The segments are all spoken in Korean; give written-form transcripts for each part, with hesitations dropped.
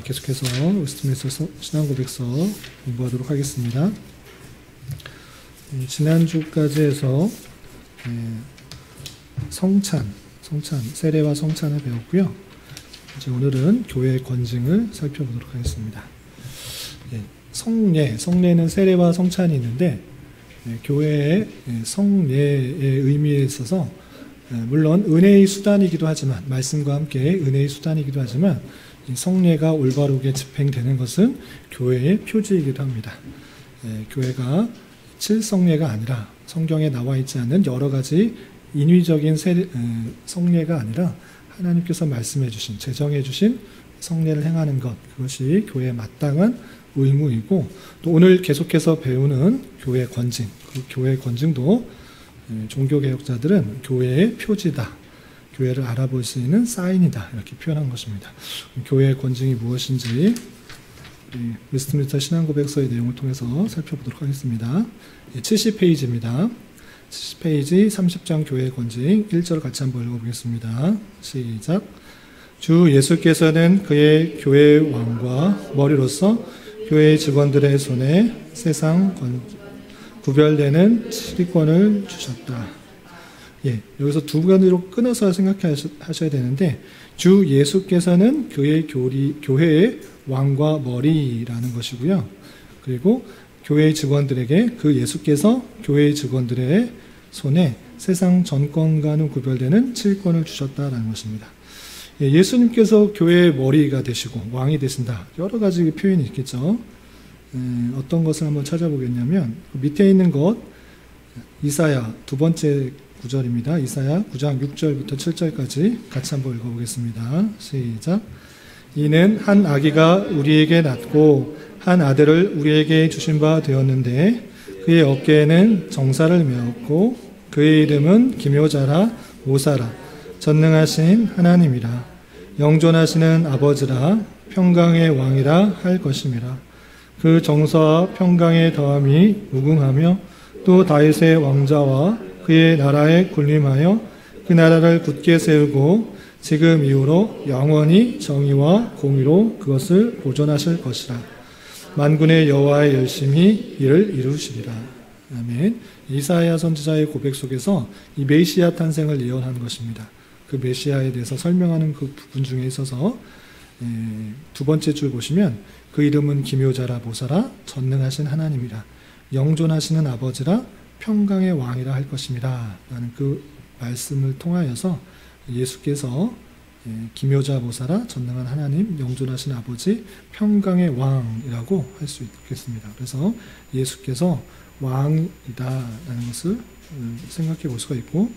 계속해서 웨스트민스터 신앙고백서 공부하도록 하겠습니다. 지난주까지 해서 성찬, 세례와 성찬을 배웠고요. 이제 오늘은 교회의 권징을 살펴보도록 하겠습니다. 성례는 세례와 성찬이 있는데 교회의 성례의 의미에 있어서 물론 은혜의 수단이기도 하지만, 말씀과 함께 은혜의 수단이기도 하지만, 이 성례가 올바르게 집행되는 것은 교회의 표지이기도 합니다. 교회가 칠성례가 아니라, 성경에 나와 있지 않는 여러 가지 인위적인 성례가 아니라 하나님께서 말씀해 주신, 제정해 주신 성례를 행하는 것, 그것이 교회에 마땅한 의무이고, 또 오늘 계속해서 배우는 교회의 권징, 그 교회의 권징도 종교개혁자들은 교회의 표지다, 교회를 알아볼 수 있는 사인이다, 이렇게 표현한 것입니다. 교회의 권징이 무엇인지 웨스트민스터 신앙고백서의 내용을 통해서 살펴보도록 하겠습니다. 70페이지입니다. 70페이지 30장 교회의 권징 1절 같이 한번 읽어보겠습니다. 시작. 주 예수께서는 그의 교회의 왕과 머리로서 교회의 직원들의 손에 세상 구별되는 지휘권을 주셨다. 여기서 두 가지로 끊어서 생각하셔야 되는데, 주 예수께서는 교회의 왕과 머리라는 것이고요. 그리고 교회의 직원들에게 그 예수께서 교회의 직원들의 손에 세상 전권과는 구별되는 지휘권을 주셨다라는 것입니다. 예수님께서 교회의 머리가 되시고 왕이 되신다. 여러 가지 표현이 있겠죠. 어떤 것을 한번 찾아보겠냐면, 밑에 있는 것, 이사야 두 번째 구절입니다. 이사야 9장 6절부터 7절까지 같이 한번 읽어보겠습니다. 시작. 이는 한 아기가 우리에게 낳고 한 아들을 우리에게 주신 바 되었는데, 그의 어깨에는 정사를 메었고 그의 이름은 기묘자라 모사라 전능하신 하나님이라 영존하시는 아버지라 평강의 왕이라 할 것임이라. 그 정사와 평강의 더함이 무궁하며 또 다윗의 왕자와 그의 나라에 군림하여 그 나라를 굳게 세우고 지금 이후로 영원히 정의와 공의로 그것을 보존하실 것이라. 만군의 여호와의 열심히 이를 이루시리라. 아멘. 이사야 선지자의 고백 속에서 이 메시아 탄생을 예언한 것입니다. 그 메시아에 대해서 설명하는 그 부분 중에 있어서 두 번째 줄 보시면, 그 이름은 기묘자라 모사라 전능하신 하나님이라 영존하시는 아버지라 평강의 왕이라 할 것입니다 라는 그 말씀을 통하여서 예수께서 기묘자 모사라 전능한 하나님, 영존하신 아버지, 평강의 왕이라고 할 수 있겠습니다. 그래서 예수께서 왕이다라는 것을 생각해 볼 수가 있고,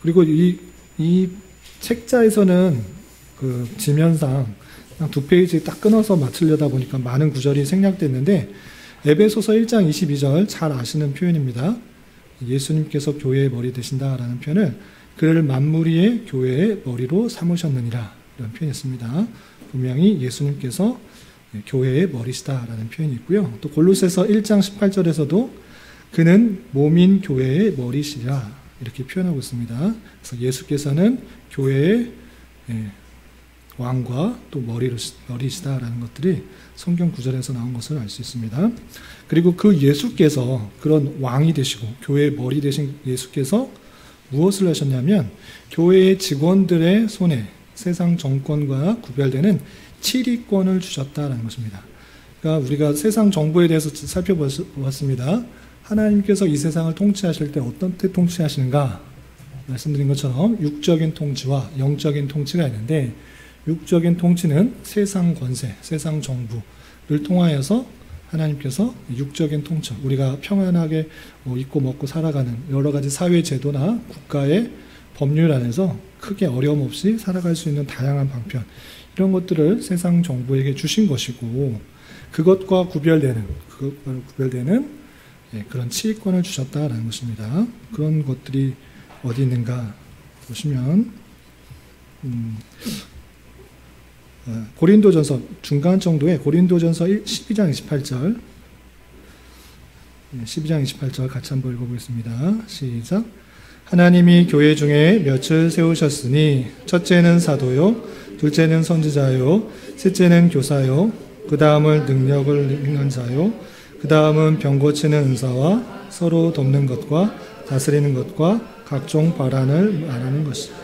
그리고 이 책자에서는 그 지면상 두 페이지 딱 끊어서 맞추려다 보니까 많은 구절이 생략됐는데, 에베소서 1장 22절 잘 아시는 표현입니다. 예수님께서 교회의 머리 되신다라는 표현을 그를 만무리의 교회의 머리로 삼으셨느니라, 이런 표현이었습니다. 분명히 예수님께서 교회의 머리시다라는 표현이 있고요. 또 골로새서 1장 18절에서도 그는 몸인 교회의 머리시라, 이렇게 표현하고 있습니다. 그래서 예수께서는 교회의 왕과 또 머리시다라는 것들이 성경 구절에서 나온 것을 알 수 있습니다. 그리고 그 예수께서, 그런 왕이 되시고 교회의 머리 되신 예수께서 무엇을 하셨냐면, 교회의 직원들의 손에 세상 정권과 구별되는 치리권을 주셨다는 것입니다. 그러니까 우리가 세상 정부에 대해서 살펴보았습니다. 하나님께서 이 세상을 통치하실 때 어떻게 통치하시는가 말씀드린 것처럼 육적인 통치와 영적인 통치가 있는데, 육적인 통치는 세상 권세, 세상 정부를 통하여서 하나님께서 육적인 통치, 우리가 평안하게 입고 먹고 살아가는 여러 가지 사회 제도나 국가의 법률 안에서 크게 어려움 없이 살아갈 수 있는 다양한 방편, 이런 것들을 세상 정부에게 주신 것이고, 그것과 구별되는 그런 치권을 주셨다라는 것입니다. 그런 것들이 어디 있는가 보시면, 고린도전서 중간 정도에 고린도전서 12장 28절 12장 28절 같이 한번 읽어보겠습니다. 시작. 하나님이 교회 중에 몇을 세우셨으니 첫째는 사도요, 둘째는 선지자요, 셋째는 교사요, 그 다음은 능력을 행한 자요, 그 다음은 병 고치는 은사와 서로 돕는 것과 다스리는 것과 각종 바란을 말하는 것이다.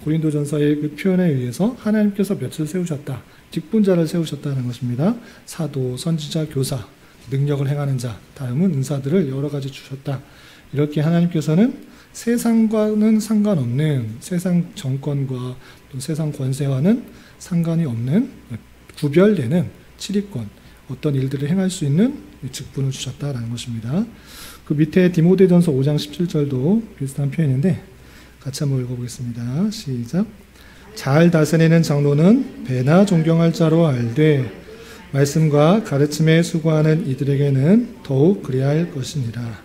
고린도전서의 그 표현에 의해서 하나님께서 몇을 세우셨다. 직분자를 세우셨다는 것입니다. 사도, 선지자, 교사, 능력을 행하는 자, 다음은 은사들을 여러 가지 주셨다. 이렇게 하나님께서는 세상과는 상관없는, 세상 정권과 또 세상 권세와는 상관이 없는 구별되는 치리권, 어떤 일들을 행할 수 있는 직분을 주셨다라는 것입니다. 그 밑에 디모데전서 5장 17절도 비슷한 표현인데 같이 한번 읽어보겠습니다. 시작. 잘 다스리는 장로는 배나 존경할 자로 알되 말씀과 가르침에 수고하는 이들에게는 더욱 그리할 것이니라.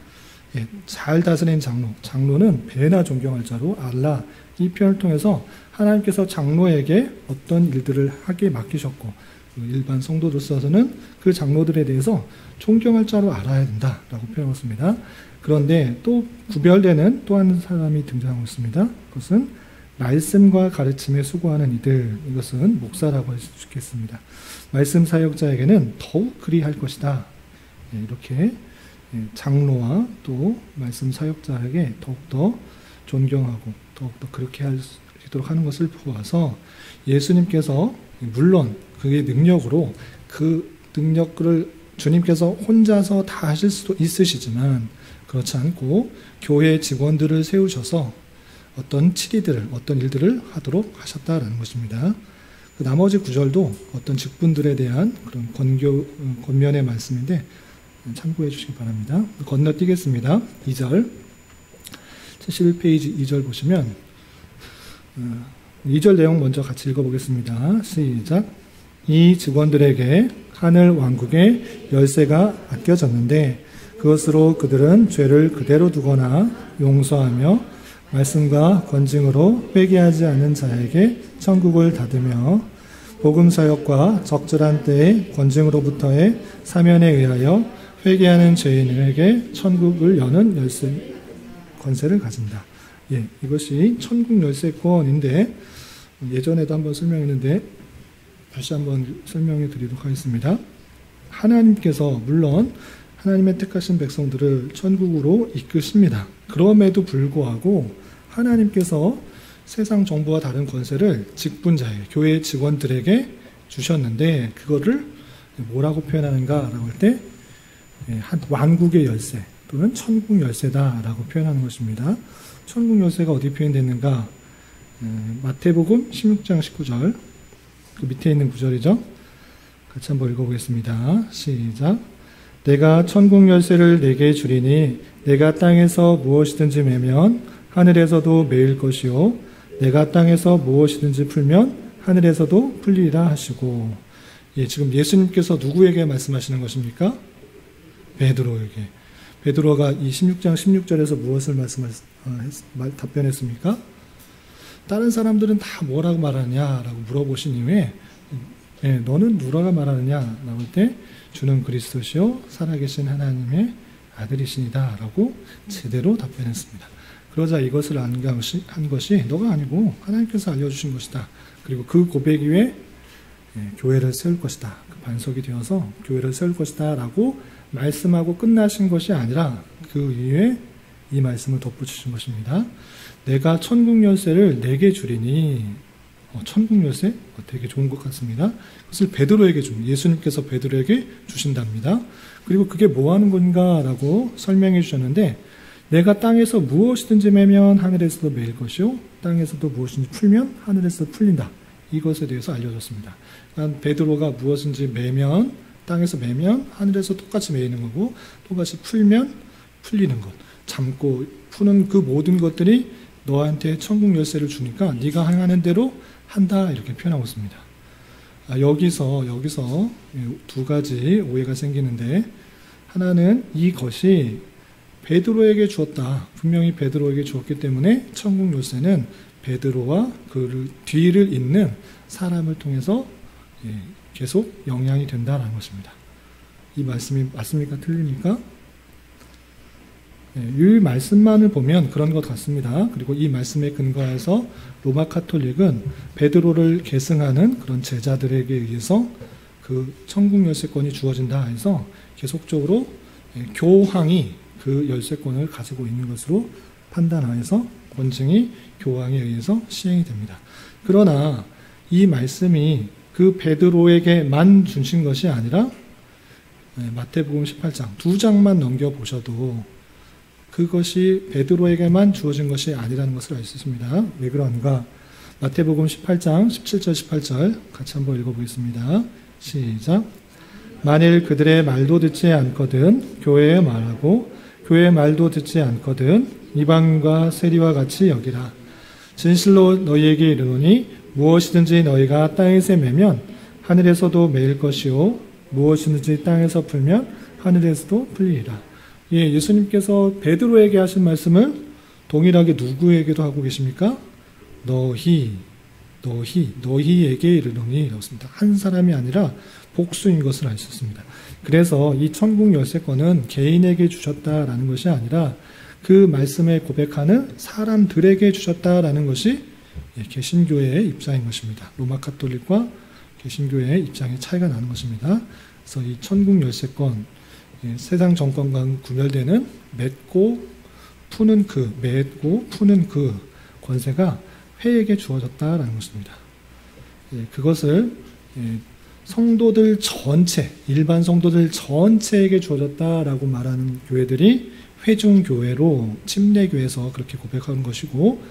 잘 다스리는 장로는 배나 존경할 자로 알라. 이 표현을 통해서 하나님께서 장로에게 어떤 일들을 하게 맡기셨고 일반 성도로서는 그 장로들에 대해서 존경할 자로 알아야 된다라고 표현했습니다. 그런데 또 구별되는 또 한 사람이 등장하고 있습니다. 그것은 말씀과 가르침에 수고하는 이들, 이것은 목사라고 할 수 있겠습니다. 말씀 사역자에게는 더욱 그리할 것이다. 이렇게 장로와 또 말씀 사역자에게 더욱더 존경하고 더욱더 그렇게 할 수 있도록 하는 것을 보아서 예수님께서 물론 그의 능력으로 그 능력을 주님께서 혼자서 다 하실 수도 있으시지만 그렇지 않고 교회 직원들을 세우셔서 어떤 치리들을, 어떤 일들을 하도록 하셨다라는 것입니다. 그 나머지 구절도 어떤 직분들에 대한 그런 권면의 말씀인데 참고해 주시기 바랍니다. 건너뛰겠습니다. 2절 71페이지 2절 보시면 2절 내용 먼저 같이 읽어보겠습니다. 시작. 이 직원들에게 하늘 왕국의 열쇠가 아껴졌는데 그것으로 그들은 죄를 그대로 두거나 용서하며 말씀과 권징으로 회개하지 않는 자에게 천국을 닫으며 복음 사역과 적절한 때의 권징으로부터의 사면에 의하여 회개하는 죄인에게 천국을 여는 열쇠 권세를 가진다. 이것이 천국 열쇠권인데 예전에도 한번 설명했는데 다시 한번 설명해 드리도록 하겠습니다. 하나님께서 물론 하나님의 택하신 백성들을 천국으로 이끄십니다. 그럼에도 불구하고 하나님께서 세상 정부와 다른 권세를 직분자에게, 교회 직원들에게 주셨는데 그거를 뭐라고 표현하는가라고 할 때 한 왕국의 열쇠 또는 천국 열쇠다라고 표현하는 것입니다. 천국 열쇠가 어디 표현됐는가? 마태복음 16장 19절 그 밑에 있는 구절이죠. 같이 한번 읽어보겠습니다. 시작. 내가 천국 열쇠를 내게 주리니 내가 땅에서 무엇이든지 매면 하늘에서도 매일 것이요 내가 땅에서 무엇이든지 풀면 하늘에서도 풀리리라 하시고 지금 예수님께서 누구에게 말씀하시는 것입니까? 베드로에게. 베드로가 이 16장 16절에서 무엇을 답변했습니까? 다른 사람들은 다 뭐라고 말하냐라고 물어보신 이후에 너는 누가 말하느냐라고 할 때 주는 그리스도시요 살아계신 하나님의 아들이시니다 라고 제대로 답변했습니다. 그러자 이것을 한 것이 너가 아니고 하나님께서 알려주신 것이다. 그리고 그 고백 이후에 교회를 세울 것이다. 그 반석이 되어서 교회를 세울 것이다 라고 말씀하고 끝나신 것이 아니라 그 이후에 이 말씀을 덧붙이신 것입니다. 내가 천국 열쇠를 내게 주리니 천국 열쇠? 되게 좋은 것 같습니다. 그것을 베드로에게 줍니다. 예수님께서 베드로에게 주신답니다. 그리고 그게 뭐 하는 건가 라고 설명해 주셨는데 내가 땅에서 무엇이든지 매면 하늘에서도 매일 것이요 땅에서도 무엇이든지 풀면 하늘에서도 풀린다. 이것에 대해서 알려줬습니다. 그러니까 베드로가 무엇인지 매면 땅에서 매면 하늘에서 똑같이 매이는 거고 똑같이 풀면 풀리는 것. 참고 푸는 그 모든 것들이 너한테 천국 열쇠를 주니까 네가 행하는 대로 한다 이렇게 표현하고 있습니다. 여기서 두 가지 오해가 생기는데 하나는 이것이 베드로에게 주었다. 분명히 베드로에게 주었기 때문에 천국 열쇠는 베드로와 그 뒤를 잇는 사람을 통해서 계속 영향이 된다는 것입니다. 이 말씀이 맞습니까? 틀립니까? 이 말씀만을 보면 그런 것 같습니다. 그리고 이 말씀에 근거해서 로마 카톨릭은 베드로를 계승하는 그런 제자들에게 의해서 그 천국 열쇠권이 주어진다 해서 계속적으로 교황이 그 열쇠권을 가지고 있는 것으로 판단하여서 권증이 교황에 의해서 시행이 됩니다. 그러나 이 말씀이 그 베드로에게만 주신 것이 아니라 마태복음 18장 2장만 넘겨보셔도 그것이 베드로에게만 주어진 것이 아니라는 것을 알 수 있습니다. 왜 그런가? 마태복음 18장 17절 18절 같이 한번 읽어보겠습니다. 시작. 만일 그들의 말도 듣지 않거든 교회의 말하고 교회의 말도 듣지 않거든 이방인과 세리와 같이 여기라. 진실로 너희에게 이르노니 무엇이든지 너희가 땅에서 매면 하늘에서도 매일 것이요 무엇이든지 땅에서 풀면 하늘에서도 풀리리라. 예수님께서 베드로에게 하신 말씀을 동일하게 누구에게도 하고 계십니까? 너희에게 이르노니 라고 씁니다. 한 사람이 아니라 복수인 것을 알 수 있습니다. 그래서 이 천국 열쇠권은 개인에게 주셨다라는 것이 아니라 그 말씀에 고백하는 사람들에게 주셨다라는 것이 개신교회의 입장인 것입니다. 로마 카톨릭과 개신교회의 입장의 차이가 나는 것입니다. 그래서 이 천국 열쇠권, 세상 정권과 구별되는 맺고 푸는 그 권세가 회에게 주어졌다라는 것입니다. 그것을 성도들 전체, 일반 성도들 전체에게 주어졌다라고 말하는 교회들이 회중교회로 침례교에서 그렇게 고백하는 것이고,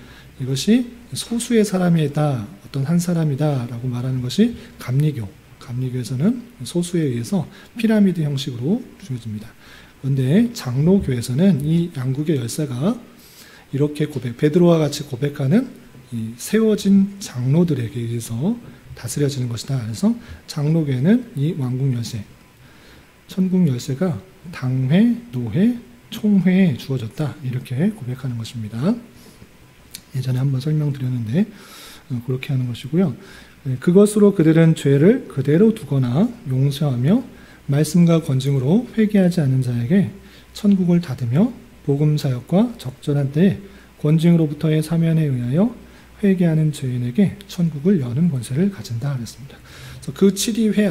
이것이 소수의 사람이다, 어떤 한 사람이다라고 말하는 것이 감리교에서는 소수에 의해서 피라미드 형식으로 주어집니다. 그런데 장로교에서는 이 양국의 열쇠가 이렇게 베드로와 같이 고백하는 이 세워진 장로들에게 의해서 다스려지는 것이다. 그래서 장로교회는 이 왕국 열쇠, 천국 열쇠가 당회, 노회, 총회에 주어졌다. 이렇게 고백하는 것입니다. 예전에 한번 설명드렸는데 그렇게 하는 것이고요. 그것으로 그들은 죄를 그대로 두거나 용서하며 말씀과 권징으로 회개하지 않는 자에게 천국을 닫으며 복음 사역과 적절한 때에 권징으로부터의 사면에 의하여 회개하는 죄인에게 천국을 여는 권세를 가진다 그랬습니다. 그래서 그 7위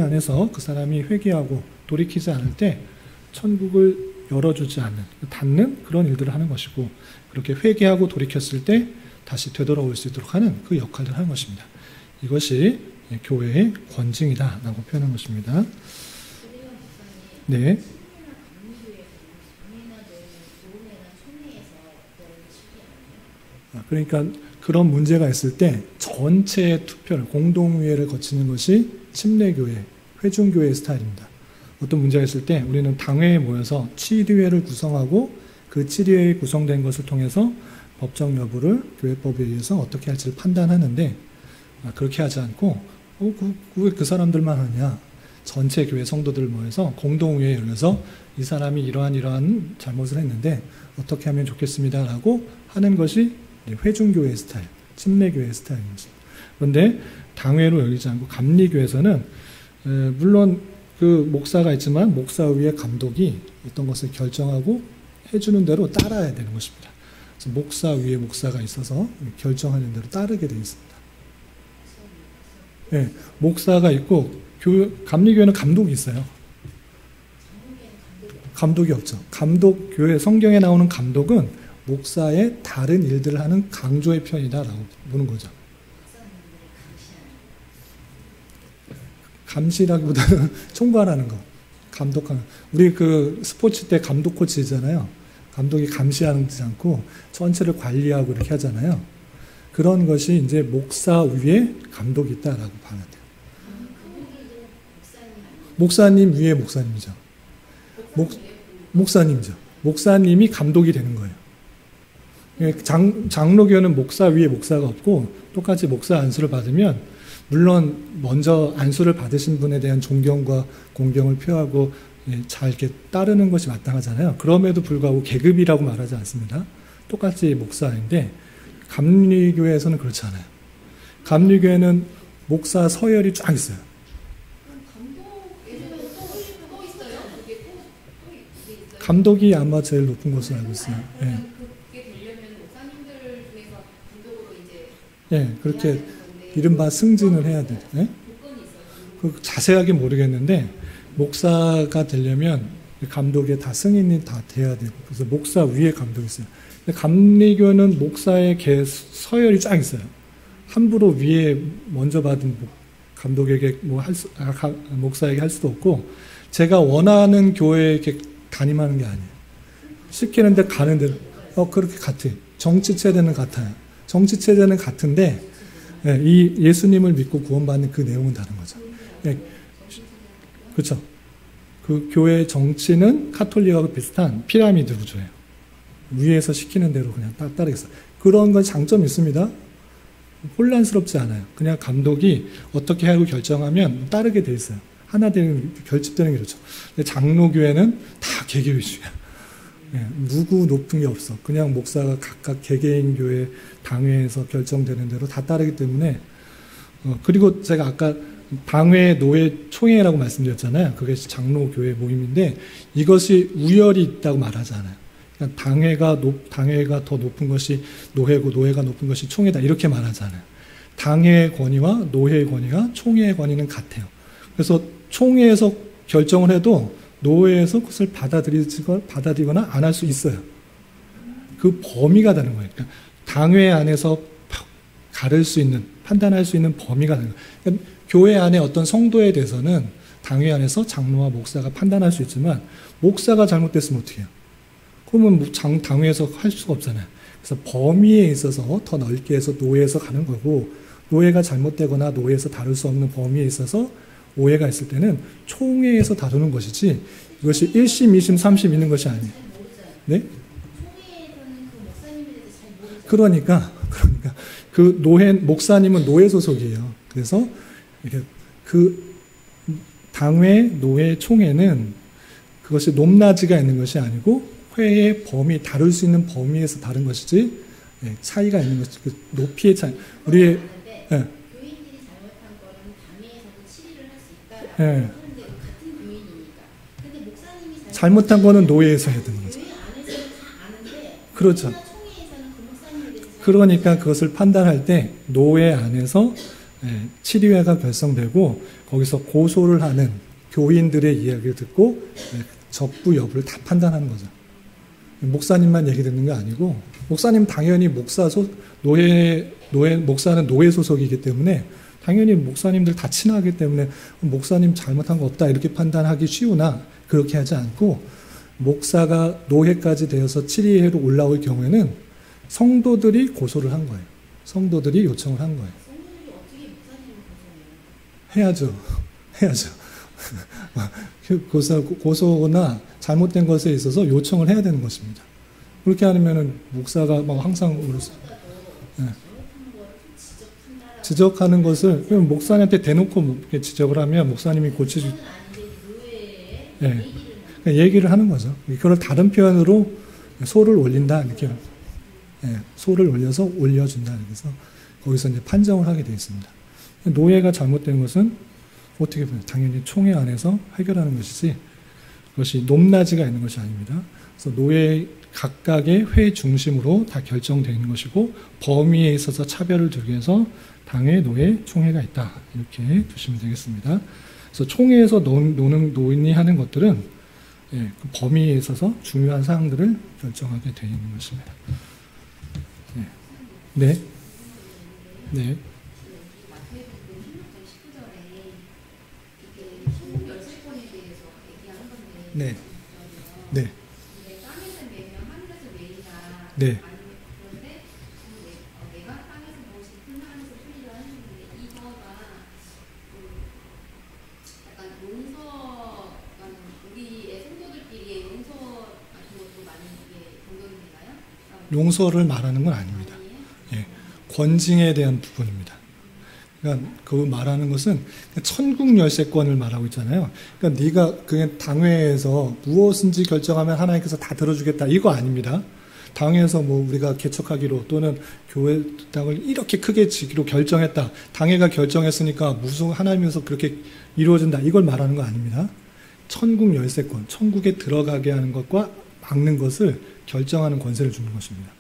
안에서 그 사람이 회개하고 돌이키지 않을 때 천국을 열어주지 않는, 닫는 그런 일들을 하는 것이고, 그렇게 회개하고 돌이켰을 때 다시 되돌아올 수 있도록 하는 그 역할을 하는 것입니다. 이것이 교회의 권징이다 라고 표현한 것입니다. 네. 그러니까 그런 문제가 있을 때 전체의 투표를, 공동의회를 거치는 것이 침례교회, 회중교회의 스타일입니다. 어떤 문제가 있을 때 우리는 당회에 모여서 치리회를 구성하고 그 치리회에 구성된 것을 통해서 법적 여부를 교회법에 의해서 어떻게 할지를 판단하는데, 그렇게 하지 않고 왜 그 사람들만 하냐, 전체 교회 성도들 모여서 공동의회에 열려서 이 사람이 이러한 잘못을 했는데 어떻게 하면 좋겠습니다 라고 하는 것이 회중교회 스타일, 침례교회 스타일입니다. 그런데 당회로 열리지 않고 감리교에서는 물론 그 목사가 있지만 목사 위에 감독이 어떤 것을 결정하고 해주는 대로 따라야 되는 것입니다. 그래서 목사 위에 목사가 있어서 결정하는 대로 따르게 되어 있습니다. 네, 목사가 있고 감리교회는 감독이 있어요. 감독이 없죠. 교회 성경에 나오는 감독은 목사의 다른 일들을 하는 강조의 편이다라고 보는 거죠. 감시라기보다는 총괄하는 거, 감독하는. 우리 그 스포츠 때 감독 코치잖아요. 감독이 감시하지 않고 전체를 관리하고 이렇게 하잖아요. 그런 것이 이제 목사 위에 감독이 있다라고 봐야 돼요. 목사님 위에 목사님이죠. 목사님이죠. 목사님이 감독이 되는 거예요. 장로교는 목사 위에 목사가 없고 똑같이 목사 안수를 받으면, 물론 먼저 안수를 받으신 분에 대한 존경과 공경을 표하고 잘 이렇게 따르는 것이 마땅하잖아요. 그럼에도 불구하고 계급이라고 말하지 않습니다. 똑같이 목사인데 감리교회에서는 그렇지 않아요. 감리교회는 목사 서열이 쫙 있어요. 감독이 아마 제일 높은 것으로 알고 있어요. 예. 그게 되려면 목사님들 중에서 감독으로 이제 예, 그렇게 이른바 승진을 해야 돼요. 예? 조건이 있어요. 그 자세하게 모르겠는데 목사가 되려면 감독에 다 승인이 다 돼야 돼요. 그래서 목사 위에 감독이 있어요. 근데 감리교는 목사의 서열이 쫙 있어요. 함부로 위에 먼저 받은 감독에게 목사에게 할 수도 없고, 제가 원하는 교회에 이렇게 담임하는 게 아니에요. 시키는데 가는 대로 그렇게 같아요. 정치 체제는 같아요. 정치 체제는 같은데 이 예수님을 믿고 구원받는 그 내용은 다른 거죠. 그렇죠. 그 교회 정치는 카톨릭하고 비슷한 피라미드 구조예요. 위에서 시키는 대로 그냥 따르겠어요. 그런 건 장점이 있습니다. 혼란스럽지 않아요. 그냥 감독이 어떻게 하고 결정하면 따르게 돼 있어요. 하나 되는, 결집되는 게 그렇죠. 근데 장로교회는 다 개개 위주야. 누구 높은 게 없어. 그냥 목사가 각각 개개인 교회 당회에서 결정되는 대로 다 따르기 때문에, 그리고 제가 아까 당회, 노회, 총회라고 말씀드렸잖아요. 그게 장로교회 모임인데 이것이 우열이 있다고 말하지 않아요. 그러니까 당회가 더 높은 것이 노회고 노회가 높은 것이 총회다 이렇게 말하지 않아요. 당회의 권위와 노회의 권위가 총회의 권위는 같아요. 그래서 총회에서 결정을 해도 노회에서 그것을 받아들이거나 안 할 수 있어요. 그 범위가 다른 거예요. 그러니까 당회 안에서 가를 수 있는, 판단할 수 있는 범위가 다른 거예요. 그러니까 교회 안에 어떤 성도에 대해서는 당회 안에서 장로와 목사가 판단할 수 있지만 목사가 잘못됐으면 어떻게 해요? 그러면 당회에서 할 수가 없잖아요. 그래서 범위에 있어서 더 넓게 해서 노회에서 가는 거고, 노회가 잘못되거나 노회에서 다룰 수 없는 범위에 있어서 오해가 있을 때는 총회에서 다루는 것이지 이것이 1심, 2심, 3심 있는 것이 아니에요. 네? 그러니까 그 목사님은 노회 소속이에요. 그래서 이렇게 그 당회, 노회, 총회는 그것이 높낮이가 있는 것이 아니고 회의 범위, 다룰 수 있는 범위에서 다른 것이지 차이가 있는 것이 그 높이의 차이. 우리의 교인들이 잘못한 거는 당회에서도 치리를 할 수 있다라고 하는데 같은 교인이니까. 근데 목사님이 잘못한 거는 노회에서 해야 되는 거죠. 교회 안에서는 다 아는데 그렇죠. 총회에서는 그 목사님에 대해서 그러니까 그것을 판단할 때 노회 안에서 치리회가 결성되고 거기서 고소를 하는 교인들의 이야기를 듣고 적부 여부를 다 판단하는 거죠. 목사님만 얘기 듣는 게 아니고, 목사님 당연히 목사는 노회 소속이기 때문에 당연히 목사님들 다 친하기 때문에 목사님 잘못한 거 없다 이렇게 판단하기 쉬우나 그렇게 하지 않고, 목사가 노회까지 되어서 치리회로 올라올 경우에는 성도들이 고소를 한 거예요. 성도들이 요청을 한 거예요. 성도들이 어떻게 목사님을 해야죠. 고소나 잘못된 것에 있어서 요청을 해야 되는 것입니다. 그렇게 하면은 목사가 막 항상 지적하는 것을, 목사님한테 대놓고 지적을 하면 목사님이 고치지, 얘기를 하는 거죠. 그걸 다른 표현으로 소를 올린다 이렇게, 소를 올려서 올려준다 그래서 거기서 이제 판정을 하게 되어 있습니다. 노예가 잘못된 것은 어떻게 보면 당연히 총회 안에서 해결하는 것이지 그것이 높낮이가 있는 것이 아닙니다. 그래서 노예 각각의 회 중심으로 다 결정되어 있는 것이고, 범위에 있어서 차별을 두기 위해서 당회, 노예, 총회가 있다 이렇게 두시면 되겠습니다. 그래서 총회에서 논의하는 것들은 그 범위에 있어서 중요한 사항들을 결정하게 되어 있는 것입니다. 네. 네. 땅에서 매면 하늘에서 매이다. 네. 그런데 내가 땅에서 무엇이 하늘에서 풀리라 하는데 이거가 약간 용서, 우리의 성도들끼리의 용서 같은 것도 많이 이게 공동이 되나요? 용서를 말하는 건 아닙니다. 권징에 대한 부분입니다. 그러니까 그 말하는 것은 천국 열쇠권을 말하고 있잖아요. 그러니까 네가 그냥 당회에서 무엇인지 결정하면 하나님께서 다 들어주겠다 이거 아닙니다. 당회에서 뭐 우리가 개척하기로 또는 교회 땅을 이렇게 크게 지기로 결정했다. 당회가 결정했으니까 무슨 하나님에서 그렇게 이루어진다 이걸 말하는 거 아닙니다. 천국 열쇠권, 천국에 들어가게 하는 것과 막는 것을 결정하는 권세를 주는 것입니다.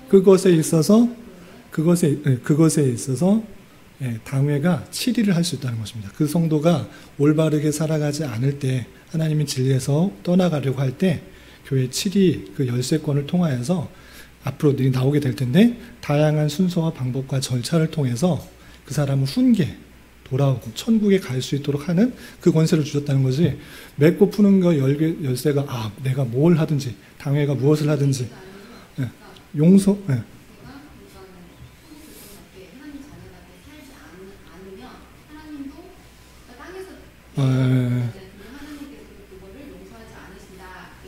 그것에 있어서 당회가 치리를 할 수 있다는 것입니다. 그 성도가 올바르게 살아가지 않을 때, 하나님의 진리에서 떠나가려고 할 때 교회 치리 그 열쇠권을 통하여서 앞으로 나오게 될 텐데, 다양한 순서와 방법과 절차를 통해서 그 사람을 훈계, 돌아오고 천국에 갈 수 있도록 하는 그 권세를 주셨다는 것이, 맺고 푸는 거 열쇠가 내가 뭘 하든지, 당회가 무엇을 하든지, 용서,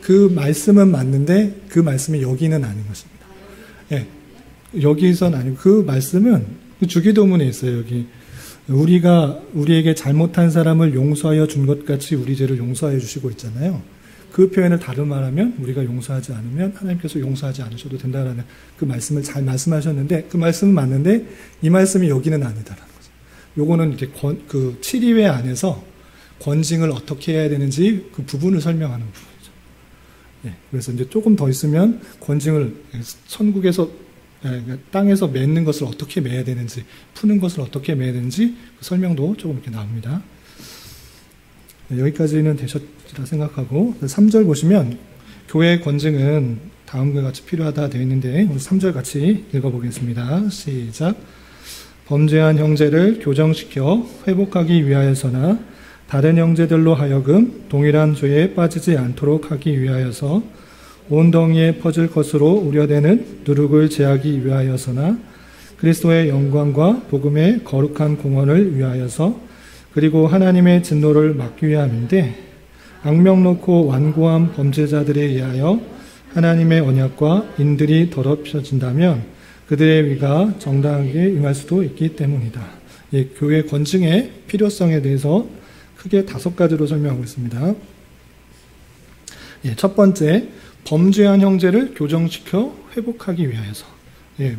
그 말씀은 맞는데 그 말씀이 여기는 아닌 것입니다. 여기서는 아니고, 그 말씀은 주기도문에 있어요. 여기 우리에게 잘못한 사람을 용서하여 준 것 같이 우리 죄를 용서하여 주시고 있잖아요. 그 표현을 다른 말하면, 우리가 용서하지 않으면 하나님께서 용서하지 않으셔도 된다라는 그 말씀을 잘 말씀하셨는데, 그 말씀은 맞는데 이 말씀이 여기는 아니다라는 거죠. 요거는 이제 그 7위회 안에서 권징을 어떻게 해야 되는지 그 부분을 설명하는 부분이죠. 그래서 이제 조금 더 있으면 권징을 천국에서, 땅에서 맺는 것을 어떻게 매야 되는지, 푸는 것을 어떻게 매야 되는지 그 설명도 조금 이렇게 나옵니다. 여기까지는 되셨리라 생각하고, 3절 보시면 교회의 권징은 다음과 같이 필요하다 되어 있는데, 우리 3절 같이 읽어보겠습니다. 시작. 범죄한 형제를 교정시켜 회복하기 위하여서나 다른 형제들로 하여금 동일한 죄에 빠지지 않도록 하기 위하여서 온 덩이에 퍼질 것으로 우려되는 누룩을 제하기 위하여서나 그리스도의 영광과 복음의 거룩한 공헌을 위하여서 그리고 하나님의 진노를 막기 위함인데, 악명 놓고 완고한 범죄자들에 의하여 하나님의 언약과 인들이 더럽혀진다면 그들의 위가 정당하게 임할 수도 있기 때문이다. 교회 권징의 필요성에 대해서 크게 5가지로 설명하고 있습니다. 첫 번째, 범죄한 형제를 교정시켜 회복하기 위하여서.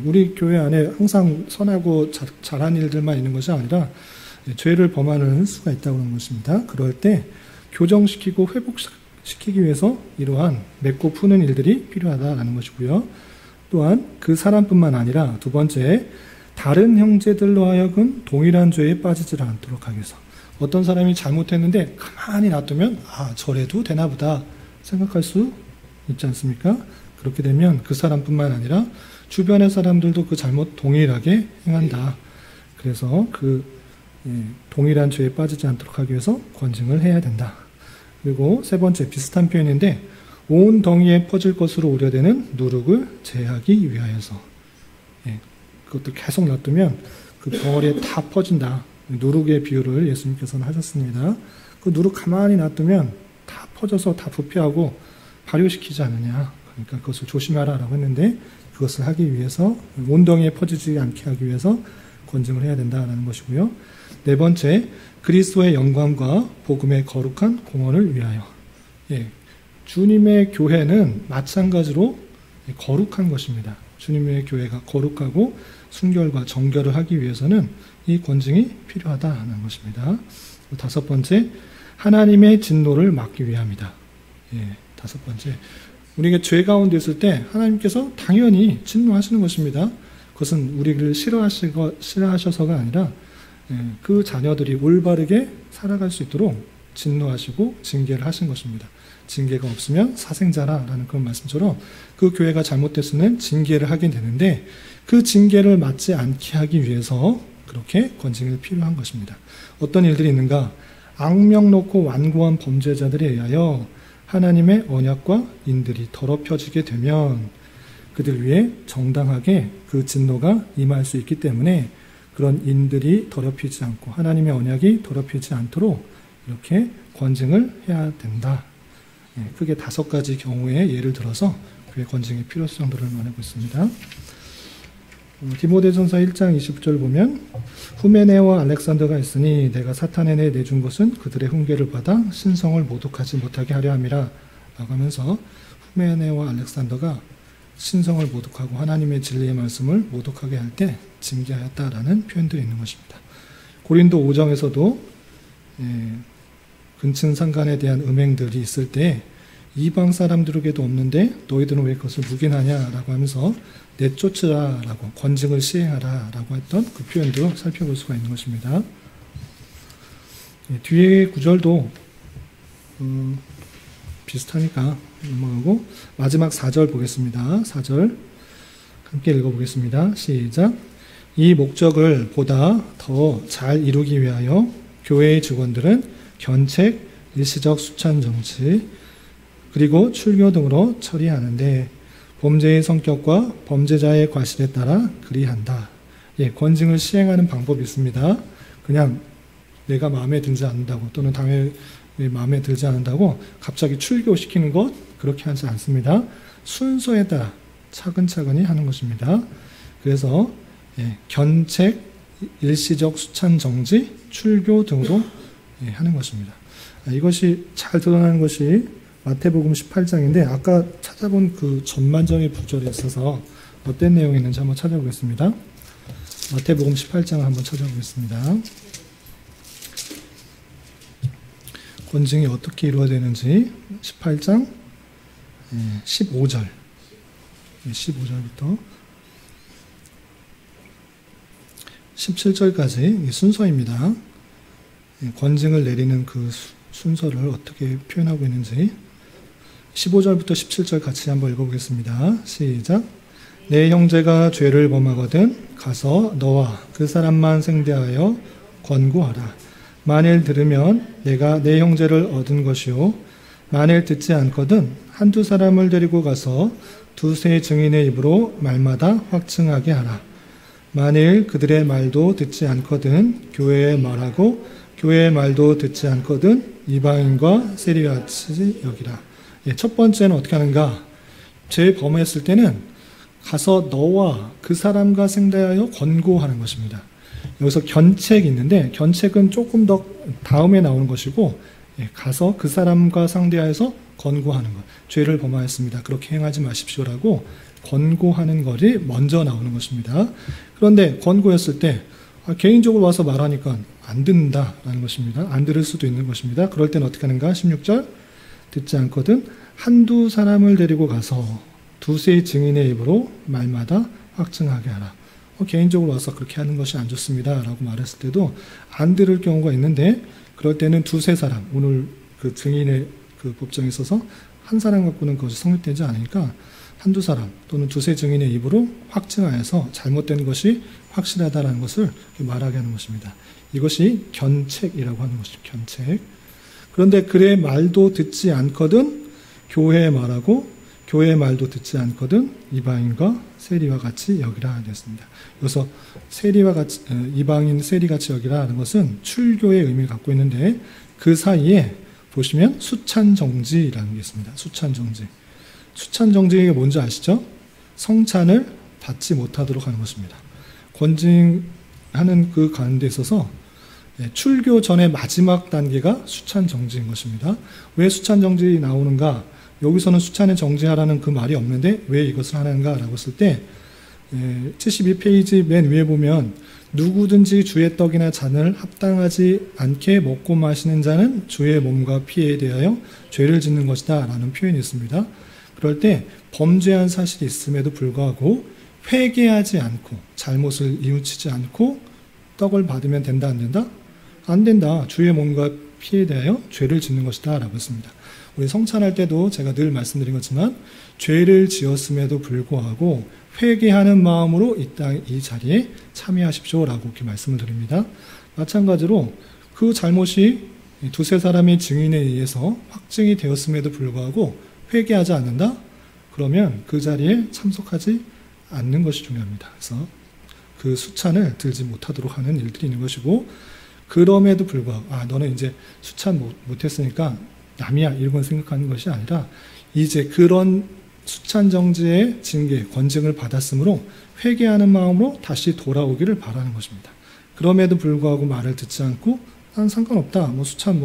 우리 교회 안에 항상 선하고 잘한 일들만 있는 것이 아니라 죄를 범하는 수가 있다고 하는 것입니다. 그럴 때 교정시키고 회복시키기 위해서 이러한 맺고 푸는 일들이 필요하다는 것이고요. 또한 그 사람뿐만 아니라 두 번째, 다른 형제들로 하여금 동일한 죄에 빠지지 않도록 하기 위해서. 어떤 사람이 잘못했는데 가만히 놔두면 저래도 되나 보다 생각할 수 있지 않습니까? 그렇게 되면 그 사람뿐만 아니라 주변의 사람들도 그 잘못 동일하게 행한다. 그래서 동일한 죄에 빠지지 않도록 하기 위해서 권징을 해야 된다. 그리고 세 번째, 비슷한 표현인데, 온 덩이에 퍼질 것으로 우려되는 누룩을 제하기 위하여서. 그것도 계속 놔두면 그 덩어리에 다 퍼진다. 누룩의 비유를 예수님께서는 하셨습니다. 그 누룩 가만히 놔두면 다 퍼져서 다 부패하고 발효시키지 않느냐. 그러니까 그것을 조심하라라고 했는데, 그것을 하기 위해서, 온덩이에 퍼지지 않게 하기 위해서 권징을 해야 된다는 것이고요. 네 번째, 그리스도의 영광과 복음의 거룩한 공헌을 위하여. 주님의 교회는 마찬가지로 거룩한 것입니다. 주님의 교회가 거룩하고 순결과 정결을 하기 위해서는 이 권징이 필요하다는 것입니다. 5번째, 하나님의 진노를 막기 위함이다. 5번째, 우리가 죄 가운데 있을 때 하나님께서 당연히 진노하시는 것입니다. 그것은 우리를 싫어하셔서가 아니라 그 자녀들이 올바르게 살아갈 수 있도록 진노하시고 징계를 하신 것입니다. 징계가 없으면 사생자라는 그런 말씀처럼 그 교회가 잘못됐으면 징계를 하긴 되는데, 그 징계를 맞지 않게 하기 위해서 그렇게 권징이 필요한 것입니다. 어떤 일들이 있는가? 악명 놓고 완고한 범죄자들에 의하여 하나님의 언약과 인들이 더럽혀지게 되면 그들 위에 정당하게 그 진노가 임할 수 있기 때문에, 그런 인들이 더럽히지 않고 하나님의 언약이 더럽히지 않도록 이렇게 권징을 해야 된다. 크게 5가지 경우의 예를 들어서 그의 권징의 필요성 정도를 말하고 있습니다. 디모데전서 1장 20절 보면, 후메네와 알렉산더가 있으니 내가 사탄에 내준 것은 그들의 훈계를 받아 신성을 모독하지 못하게 하려 함이라 라고 하면서, 후메네와 알렉산더가 신성을 모독하고 하나님의 진리의 말씀을 모독하게 할 때 징계하였다라는 표현들이 있는 것입니다. 고린도 5장에서도 근친상간에 대한 음행들이 있을 때 이방 사람들에게도 없는데 너희들은 왜 그것을 묵인하냐라고 하면서 내쫓으라라고, 권징을 시행하라라고 했던 그 표현도 살펴볼 수가 있는 것입니다. 뒤에 구절도 비슷하니까 넘어가고 마지막 4절 보겠습니다. 4절 함께 읽어보겠습니다. 시작. 이 목적을 보다 더 잘 이루기 위하여 교회의 직원들은 견책, 일시적 수찬 정치, 그리고 출교 등으로 처리하는데 범죄의 성격과 범죄자의 과실에 따라 그리한다. 권징을 시행하는 방법이 있습니다. 그냥 내가 마음에 들지 않는다고 또는 당연히 마음에 들지 않는다고 갑자기 출교시키는 것, 그렇게 하지 않습니다. 순서에 따라 차근차근히 하는 것입니다. 그래서 견책, 일시적 수찬 정지, 출교 등으로 하는 것입니다. 이것이 잘 드러나는 것이 마태복음 18장인데 아까 찾아본 그 전반적인 구절에 있어서 어떤 내용이 있는지 한번 찾아보겠습니다. 마태복음 18장을 한번 찾아보겠습니다. 권징이 어떻게 이루어지는지 18장 15절 15절부터 17절까지 순서입니다. 권징을 내리는 그 순서를 어떻게 표현하고 있는지 15절부터 17절 같이 한번 읽어보겠습니다. 시작. 내 형제가 죄를 범하거든 가서 너와 그 사람만 생대하여 권고하라. 만일 들으면 내가 내 형제를 얻은 것이요 만일 듣지 않거든 한두 사람을 데리고 가서 두세 증인의 입으로 말마다 확증하게 하라. 만일 그들의 말도 듣지 않거든 교회의 말하고 교회의 말도 듣지 않거든 이방인과 세리같이 여기라. 첫 번째는 어떻게 하는가? 죄 범했을 때는 가서 너와 그 사람과 생대하여 권고하는 것입니다. 여기서 견책이 있는데 견책은 조금 더 다음에 나오는 것이고 가서 그 사람과 상대하여서 권고하는 것. 죄를 범하였습니다. 그렇게 행하지 마십시오라고 권고하는 것이 먼저 나오는 것입니다. 그런데 권고했을 때 개인적으로 와서 말하니까 안 듣는다라는 것입니다. 안 들을 수도 있는 것입니다. 그럴 때는 어떻게 하는가? 16절 듣지 않거든 한두 사람을 데리고 가서 두세 증인의 입으로 말마다 확증하게 하라. 개인적으로 와서 그렇게 하는 것이 안 좋습니다 라고 말했을 때도 안 들을 경우가 있는데 그럴 때는 두세 사람, 오늘 그 증인의 그 법정에 있어서 한 사람 갖고는 그것이 성립되지 않으니까 한두 사람 또는 두세 증인의 입으로 확증하여서 잘못된 것이 확실하다는 것을 말하게 하는 것입니다. 이것이 견책이라고 하는 것이죠. 견책. 그런데 그의 말도 듣지 않거든 교회의 말하고 교회의 말도 듣지 않거든 이방인과 세리와 같이 여기라 되었습니다. 여기서 세리와 같이 이방인 세리같이 여기라 하는 것은 출교의 의미를 갖고 있는데 그 사이에 보시면 수찬정지라는 게 있습니다. 수찬정지. 수찬정지가 뭔지 아시죠? 성찬을 받지 못하도록 하는 것입니다. 권징하는 그 가운데 있어서 출교 전의 마지막 단계가 수찬정지인 것입니다. 왜 수찬정지 나오는가? 여기서는 수찬을 정지하라는 그 말이 없는데 왜 이것을 하는가라고 했을 때 72페이지 맨 위에 보면 누구든지 주의 떡이나 잔을 합당하지 않게 먹고 마시는 자는 주의 몸과 피에 대하여 죄를 짓는 것이다 라는 표현이 있습니다. 그럴 때 범죄한 사실이 있음에도 불구하고 회개하지 않고 잘못을 이웃치지 않고 떡을 받으면 된다 안 된다? 안 된다. 주의 몸과 피에 대하여 죄를 짓는 것이다 라고 했습니다. 우리 성찬할 때도 제가 늘 말씀드린 것지만 죄를 지었음에도 불구하고 회개하는 마음으로 이 자리에 참여하십시오라고 이렇게 말씀을 드립니다. 마찬가지로 그 잘못이 두세 사람의 증인에 의해서 확증이 되었음에도 불구하고 회개하지 않는다? 그러면 그 자리에 참석하지 않는 것이 중요합니다. 그래서 그 수찬을 들지 못하도록 하는 일들이 있는 것이고 그럼에도 불구하고 너는 이제 수찬 못했으니까 남이야 이런 생각하는 것이 아니라 이제 그런 수찬정지의 징계, 권징을 받았으므로 회개하는 마음으로 다시 돌아오기를 바라는 것입니다. 그럼에도 불구하고 말을 듣지 않고 난 상관없다. 수찬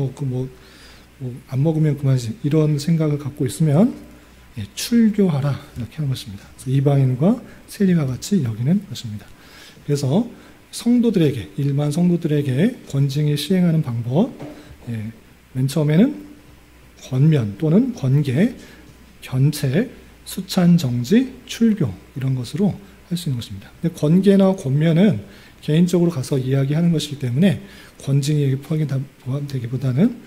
안 먹으면 그만이지. 이런 생각을 갖고 있으면 출교하라 이렇게 하는 것입니다. 그래서 이방인과 세리와 같이 여기는 것입니다. 그래서 성도들에게 일반 성도들에게 권징이 시행하는 방법 맨 처음에는 권면 또는 권계, 견책, 수찬, 정지, 출교 이런 것으로 할 수 있는 것입니다. 근데 권계나 권면은 개인적으로 가서 이야기하는 것이기 때문에 권징이 포함되기보다는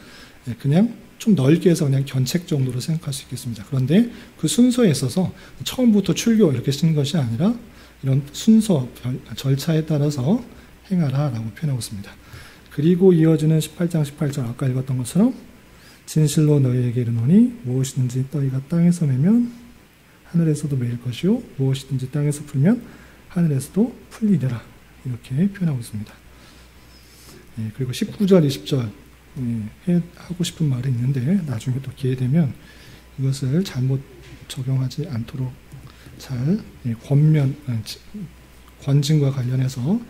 그냥 좀 넓게 해서 그냥 견책 정도로 생각할 수 있겠습니다. 그런데 그 순서에 있어서 처음부터 출교 이렇게 쓰는 것이 아니라 이런 순서, 절차에 따라서 행하라 라고 표현하고 있습니다. 그리고 이어지는 18장 18절 아까 읽었던 것처럼 진실로 너희에게 이르노니 무엇이든지 너희가 땅에서 매면 하늘에서도 매일 것이요 무엇이든지 땅에서 풀면 하늘에서도 풀리리라 이렇게 표현하고 있습니다. 그리고 19절 20절 하고 싶은 말이 있는데 나중에 또 기회 되면 이것을 잘못 적용하지 않도록 잘 권징과 관련해서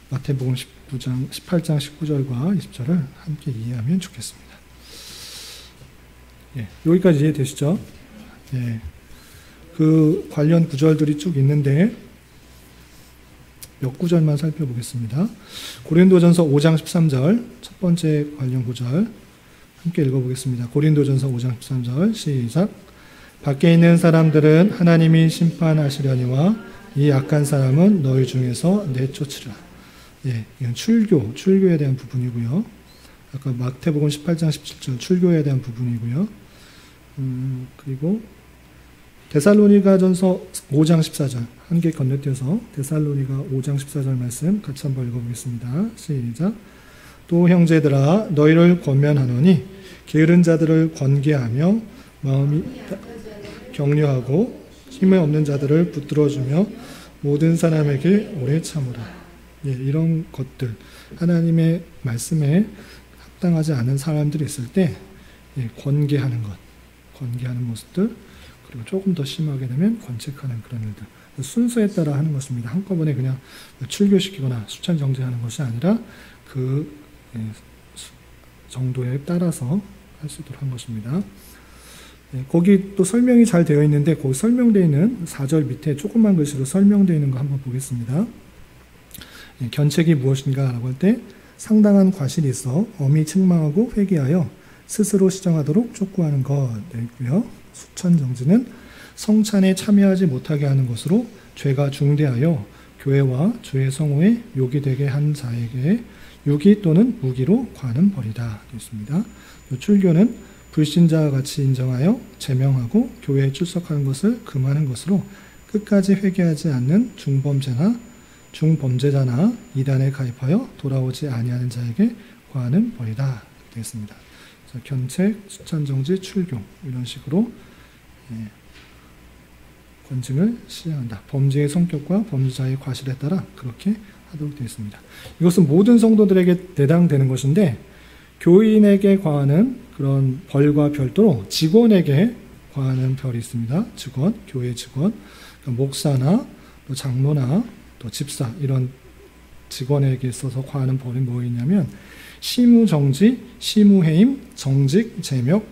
마태복음 18장 19절과 20절을 함께 이해하면 좋겠습니다. 여기까지 이해되시죠? 그 관련 구절들이 쭉 있는데 몇 구절만 살펴보겠습니다. 고린도전서 5장 13절 첫 번째 관련 구절 함께 읽어보겠습니다. 고린도전서 5장 13절 시작. 밖에 있는 사람들은 하나님이 심판하시려니와 이 악한 사람은 너희 중에서 내쫓으라. 이건 출교에 대한 부분이고요. 아까 마태복음 18장 17절 출교에 대한 부분이고요. 그리고 데살로니가전서 5장 14절 한 개 건너뛰어서 데살로니가 5장 14절 말씀 같이 한번 읽어보겠습니다. 시작. 또 형제들아 너희를 권면하노니 게으른 자들을 권계하며 마음이 격려하고 힘이 없는 자들을 붙들어주며 모든 사람에게 오래 참으라. 이런 것들 하나님의 말씀에 합당하지 않은 사람들이 있을 때 권계하는 것, 권계하는 모습들 그리고 조금 더 심하게 되면 권책하는 그런 일들 순서에 따라 하는 것입니다. 한꺼번에 그냥 출교시키거나 수찬 정지하는 것이 아니라 그 정도에 따라서 할 수 있도록 한 것입니다. 거기 또 설명이 잘 되어 있는데 거기 설명되어 있는 4절 밑에 조그만 글씨로 설명되어 있는 거 한번 보겠습니다. 견책이 무엇인가 라고 할 때 상당한 과실이 있어 엄히 책망하고 회개하여 스스로 시정하도록 촉구하는 것 있고요. 수찬정지는 성찬에 참여하지 못하게 하는 것으로 죄가 중대하여 교회와 주의 성호에 욕이 되게 한 자에게 유기 또는 무기로 관은 벌이다 되었습니다. 출교는 불신자와 같이 인정하여 제명하고 교회에 출석하는 것을 금하는 것으로 끝까지 회개하지 않는 중범죄자나 이단에 가입하여 돌아오지 아니하는 자에게 관은 벌이다 되었습니다. 견책, 수찬정지, 출교 이런 식으로 권징을 시행한다. 범죄의 성격과 범죄자의 과실에 따라 그렇게 하도록 되어 있습니다. 이것은 모든 성도들에게 해당되는 것인데 교인에게 과하는 그런 벌과 별도로 직원에게 과하는 별이 있습니다. 직원, 교회 직원, 목사나 또 장로나 또 집사 이런 직원에게 있어서 과하는 벌이 뭐있냐면 시무정지, 시무해임, 정직, 제명,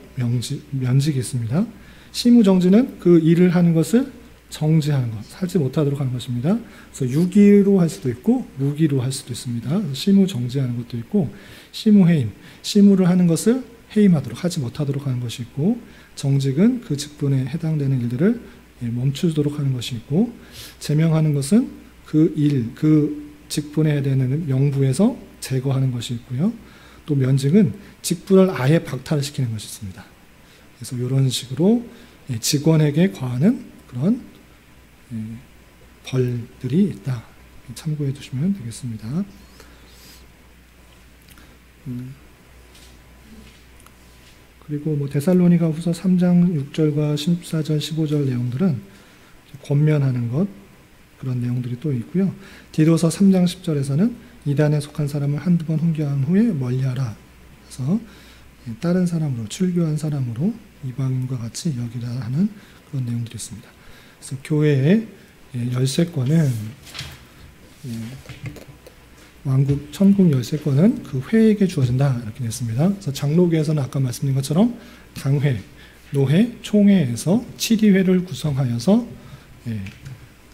면직이 있습니다. 시무정지는 그 일을 하는 것을 정지하는 것, 하지 못하도록 하는 것입니다. 그래서 유기로 할 수도 있고 무기로 할 수도 있습니다. 시무정지하는 것도 있고 시무해임, 시무를 하는 것을 해임하도록 하지 못하도록 하는 것이 있고 정직은 그 직분에 해당되는 일들을 멈추도록 하는 것이 있고 제명하는 것은 그 일, 그 직분에 해당되는 명부에서 제거하는 것이 있고요. 또 면직은 직분을 아예 박탈시키는 것이 있습니다. 그래서 이런 식으로 직원에게 과하는 그런 벌들이 있다. 참고해 두시면 되겠습니다. 그리고 데살로니가 후서 3장 6절과 14절, 15절 내용들은 권면하는 것 그런 내용들이 또 있고요. 디도서 3장 10절에서는 이단에 속한 사람을 한두 번 훈계한 후에 멀리하라. 그래서 다른 사람으로 출교한 사람으로 이방인과 같이 여기라 하는 그런 내용들이 있습니다. 그래서 교회의 열쇠권은 왕국 천국 열쇠권은 그 회에게 주어진다 이렇게 됐습니다. 그래서 장로교에서는 아까 말씀드린 것처럼 당회, 노회, 총회에서 7위회를 구성하여서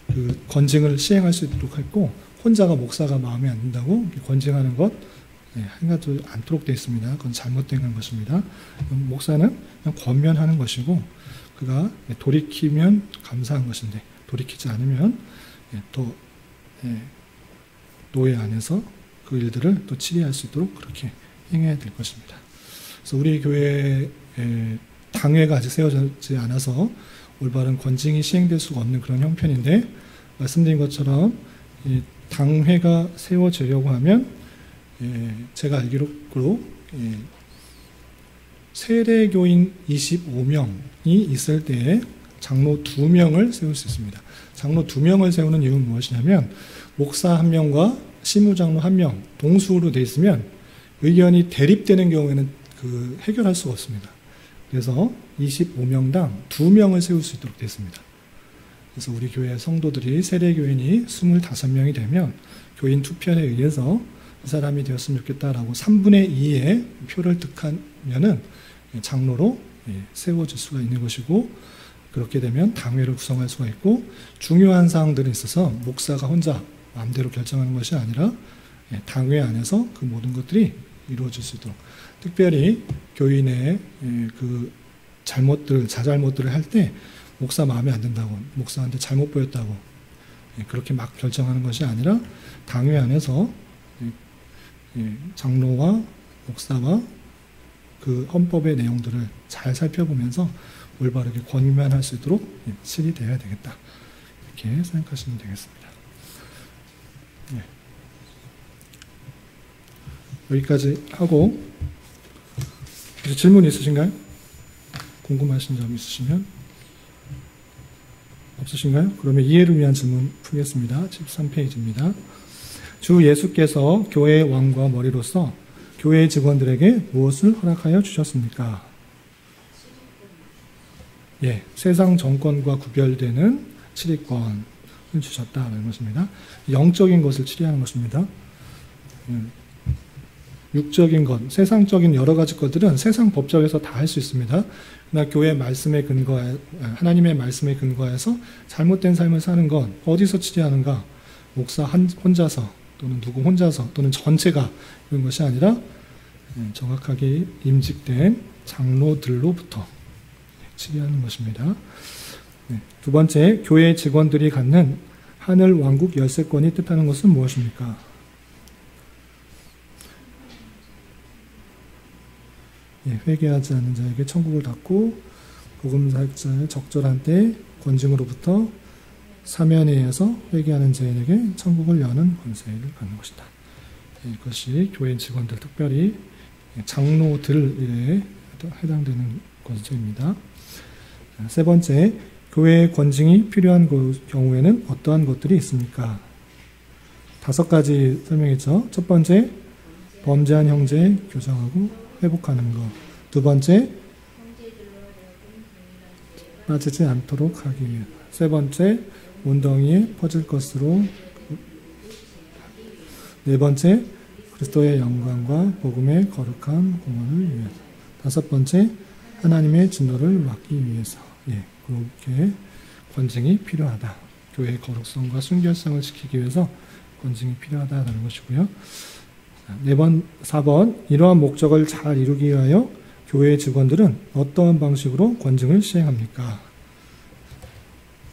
그 권징을 시행할 수 있도록 했고 혼자가 목사가 마음에 안 든다고 권징하는 것 행하지 않도록 되어 있습니다. 그건 잘못된 것입니다. 목사는 그냥 권면하는 것이고 그가 돌이키면 감사한 것인데 돌이키지 않으면 또 노예 안에서 그 일들을 또 치리할 수 있도록 그렇게 행해야 될 것입니다. 그래서 우리 교회에 당회가 아직 세워지지 않아서 올바른 권징이 시행될 수가 없는 그런 형편인데 말씀드린 것처럼 당회가 세워지려고 하면 제가 알기로 세례교인 25명이 있을 때에 장로 2명을 세울 수 있습니다. 장로 2명을 세우는 이유는 무엇이냐면 목사 1명과 시무장로 1명 동수로 되어 있으면 의견이 대립되는 경우에는 해결할 수가 없습니다. 그래서 25명당 2명을 세울 수 있도록 되어 있습니다. 그래서 우리 교회 성도들이 세례교인이 25명이 되면 교인 투표에 의해서 이 사람이 되었으면 좋겠다라고 3분의 2의 표를 득하면은 장로로 세워질 수가 있는 것이고 그렇게 되면 당회를 구성할 수가 있고 중요한 사항들에 있어서 목사가 혼자 마음대로 결정하는 것이 아니라 당회 안에서 그 모든 것들이 이루어질 수 있도록 특별히 교인의 그 자잘못들을 할 때 목사 마음에 안 든다고 목사한테 잘못 보였다고 그렇게 막 결정하는 것이 아니라 당회 안에서 장로와 목사와 그 헌법의 내용들을 잘 살펴보면서 올바르게 권면할 수 있도록 실이되어야 되겠다. 이렇게 생각하시면 되겠습니다. 여기까지 하고 질문 있으신가요? 궁금하신 점 있으시면 없으신가요? 그러면 이해를 위한 질문 풀겠습니다. 13페이지입니다. 주 예수께서 교회의 왕과 머리로서 교회 직원들에게 무엇을 허락하여 주셨습니까? 세상 정권과 구별되는 치리권을 주셨다는 것입니다. 영적인 것을 치리하는 것입니다. 육적인 것, 세상적인 여러 가지 것들은 세상 법적에서 다 할 수 있습니다. 그러나 교회 말씀에 근거해 하나님의 말씀에 근거해서 잘못된 삶을 사는 건 어디서 치리하는가? 목사 혼자서 또는 누구 혼자서 또는 전체가 이런 것이 아니라 정확하게 임직된 장로들로부터 치리하는 것입니다. 두 번째, 교회 직원들이 갖는 하늘 왕국 열쇠권이 뜻하는 것은 무엇입니까? 회개하지 않는 자에게 천국을 닫고 복음 사역자의 적절한 때 권징으로부터 사면에 의해서 회개하는 자에게 천국을 여는 권세를 갖는 것이다. 이것이 교회 직원들, 특별히 장로들에 해당되는 것입니다. 세 번째, 교회의 권징이 필요한 경우에는 어떠한 것들이 있습니까? 5가지 설명했죠. 첫 번째, 범죄한 형제 교정하고 회복하는 것. 두 번째, 빠지지 않도록 하기 위해. 세 번째, 온덩이에 퍼질 것으로. 네 번째, 그리스도의 영광과 복음의 거룩한 공헌을 위해서. 5번째, 하나님의 진노를 막기 위해서. 그렇게 권징이 필요하다. 교회의 거룩성과 순결성을 지키기 위해서 권징이 필요하다는 것이고요. 4번, 이러한 목적을 잘 이루기 위하여 교회 직원들은 어떠한 방식으로 권징을 시행합니까?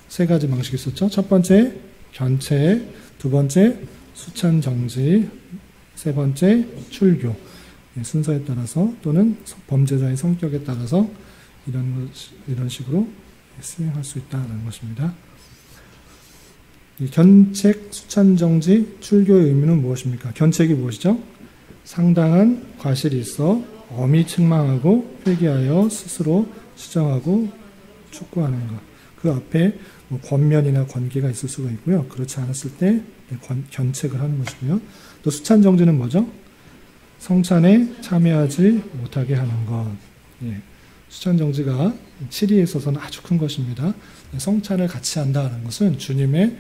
3가지 방식이 있었죠. 첫 번째, 견체. 두 번째, 수찬 정지. 세 번째, 출교. 순서에 따라서 또는 범죄자의 성격에 따라서 이런 식으로 시행할 수 있다는 것입니다. 견책, 수찬정지, 출교의 의미는 무엇입니까? 견책이 무엇이죠? 상당한 과실이 있어 엄히 책망하고 회개하여 스스로 수정하고 축구하는 것. 그 앞에 권면이나 권계가 있을 수가 있고요. 그렇지 않았을 때 견책을 하는 것이고요. 또 수찬정지는 뭐죠? 성찬에 참여하지 못하게 하는 것. 수찬정지가 치리에 있어서는 아주 큰 것입니다. 성찬을 같이 한다는 것은 주님의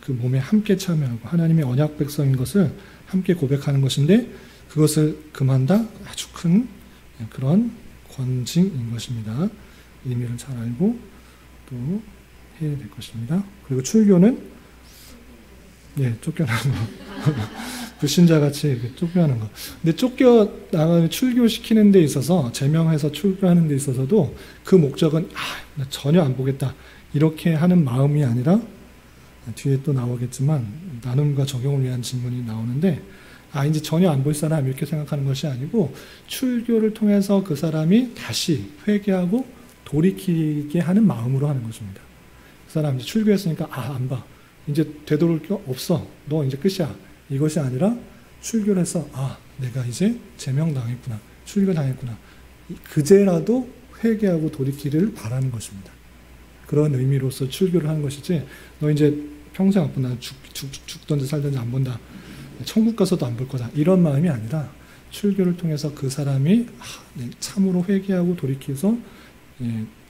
그 몸에 함께 참여하고 하나님의 언약 백성인 것을 함께 고백하는 것인데 그것을 금한다? 아주 큰 그런 권징인 것입니다. 의미를 잘 알고 또 해야 될 것입니다. 그리고 출교는 쫓겨나는 거. 불신자같이 이렇게 쫓겨나는 거. 근데 쫓겨나가면 출교시키는 데 있어서, 제명해서 출교하는 데 있어서도 그 목적은, 나 전혀 안 보겠다. 이렇게 하는 마음이 아니라, 뒤에 또 나오겠지만, 나눔과 적용을 위한 질문이 나오는데, 이제 전혀 안 볼 사람, 이렇게 생각하는 것이 아니고, 출교를 통해서 그 사람이 다시 회개하고 돌이키게 하는 마음으로 하는 것입니다. 그 사람 이제 출교했으니까, 안 봐. 이제 되돌릴 게 없어. 너 이제 끝이야. 이것이 아니라 출교를 해서 내가 이제 제명당했구나. 출교당했구나. 그제라도 회개하고 돌이키기를 바라는 것입니다. 그런 의미로서 출교를 하는 것이지 너 이제 평생 안 본다. 죽든지 살든지 안 본다. 천국 가서도 안 볼 거다. 이런 마음이 아니라 출교를 통해서 그 사람이 참으로 회개하고 돌이켜서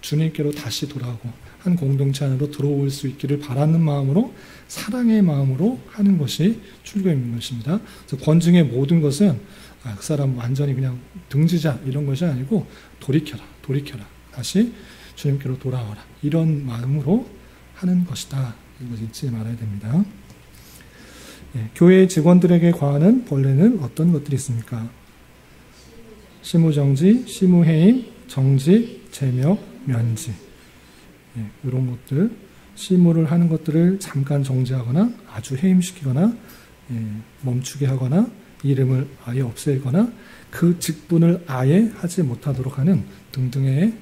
주님께로 다시 돌아오고 한 공동체 안으로 들어올 수 있기를 바라는 마음으로 사랑의 마음으로 하는 것이 출교인 것입니다. 그래서 권증의 모든 것은 그 사람 완전히 그냥 등지자 이런 것이 아니고 돌이켜라 다시 주님께로 돌아와라 이런 마음으로 하는 것이다. 이거 잊지 말아야 됩니다. 교회 직원들에게 과하는 벌레는 어떤 것들이 있습니까? 시무정지, 시무해임, 정직, 제명, 면지 이런 것들 시무를 하는 것들을 잠깐 정지하거나 아주 해임시키거나 멈추게 하거나 이름을 아예 없애거나 그 직분을 아예 하지 못하도록 하는 등등의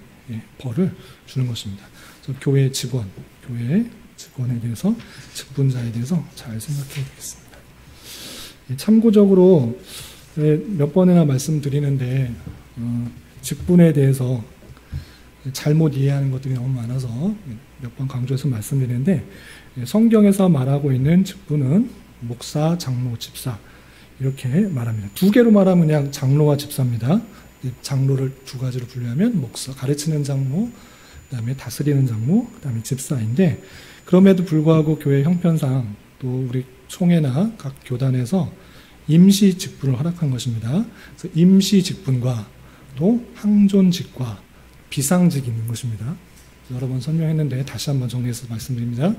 벌을 주는 것입니다. 그래서 교회 직원에 대해서 직분자에 대해서 잘 생각해야 되겠습니다. 참고적으로 몇 번이나 말씀드리는데 직분에 대해서 잘못 이해하는 것들이 너무 많아서 몇 번 강조해서 말씀드리는데 성경에서 말하고 있는 직분은 목사, 장로, 집사 이렇게 말합니다. 두 개로 말하면 그냥 장로와 집사입니다. 장로를 두 가지로 분류하면 목사, 가르치는 장로, 그 다음에 다스리는 장로, 그 다음에 집사인데 그럼에도 불구하고 교회 형편상 또 우리 총회나 각 교단에서 임시 직분을 허락한 것입니다. 그래서 임시 직분과 또 항존직과 비상직이 있는 것입니다. 여러 번 설명했는데 다시 한번 정리해서 말씀드립니다.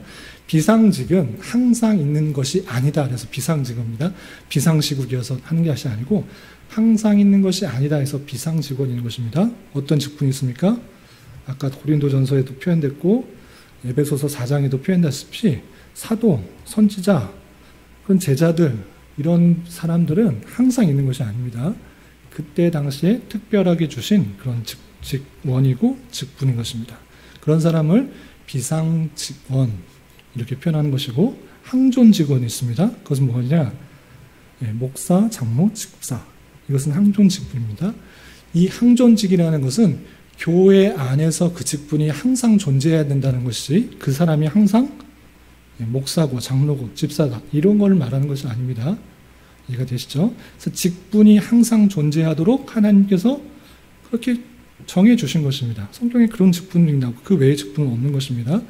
비상직은 항상 있는 것이 아니다. 그래서 비상직입니다. 비상시국이어서 하는 것이 아니고 항상 있는 것이 아니다 해서 비상직원이 있는 것입니다. 어떤 직분이 있습니까? 아까 고린도전서에도 표현됐고 에베소서 4장에도 표현됐다시피 사도, 선지자, 그런 제자들 이런 사람들은 항상 있는 것이 아닙니다. 그때 당시에 특별하게 주신 그런 직원이고 직분인 것입니다. 그런 사람을 비상직원 이렇게 표현하는 것이고 항존직원이 있습니다. 그것은 뭐냐? 목사, 장로, 집사 이것은 항존직분입니다. 이 항존직이라는 것은 교회 안에서 그 직분이 항상 존재해야 된다는 것이 그 사람이 항상 목사고 장로고 집사다 이런 걸 말하는 것이 아닙니다. 이해가 되시죠? 그래서 직분이 항상 존재하도록 하나님께서 그렇게 정해 주신 것입니다. 성경에 그런 직분이 나오고 그 외의 직분은 없는 것입니다.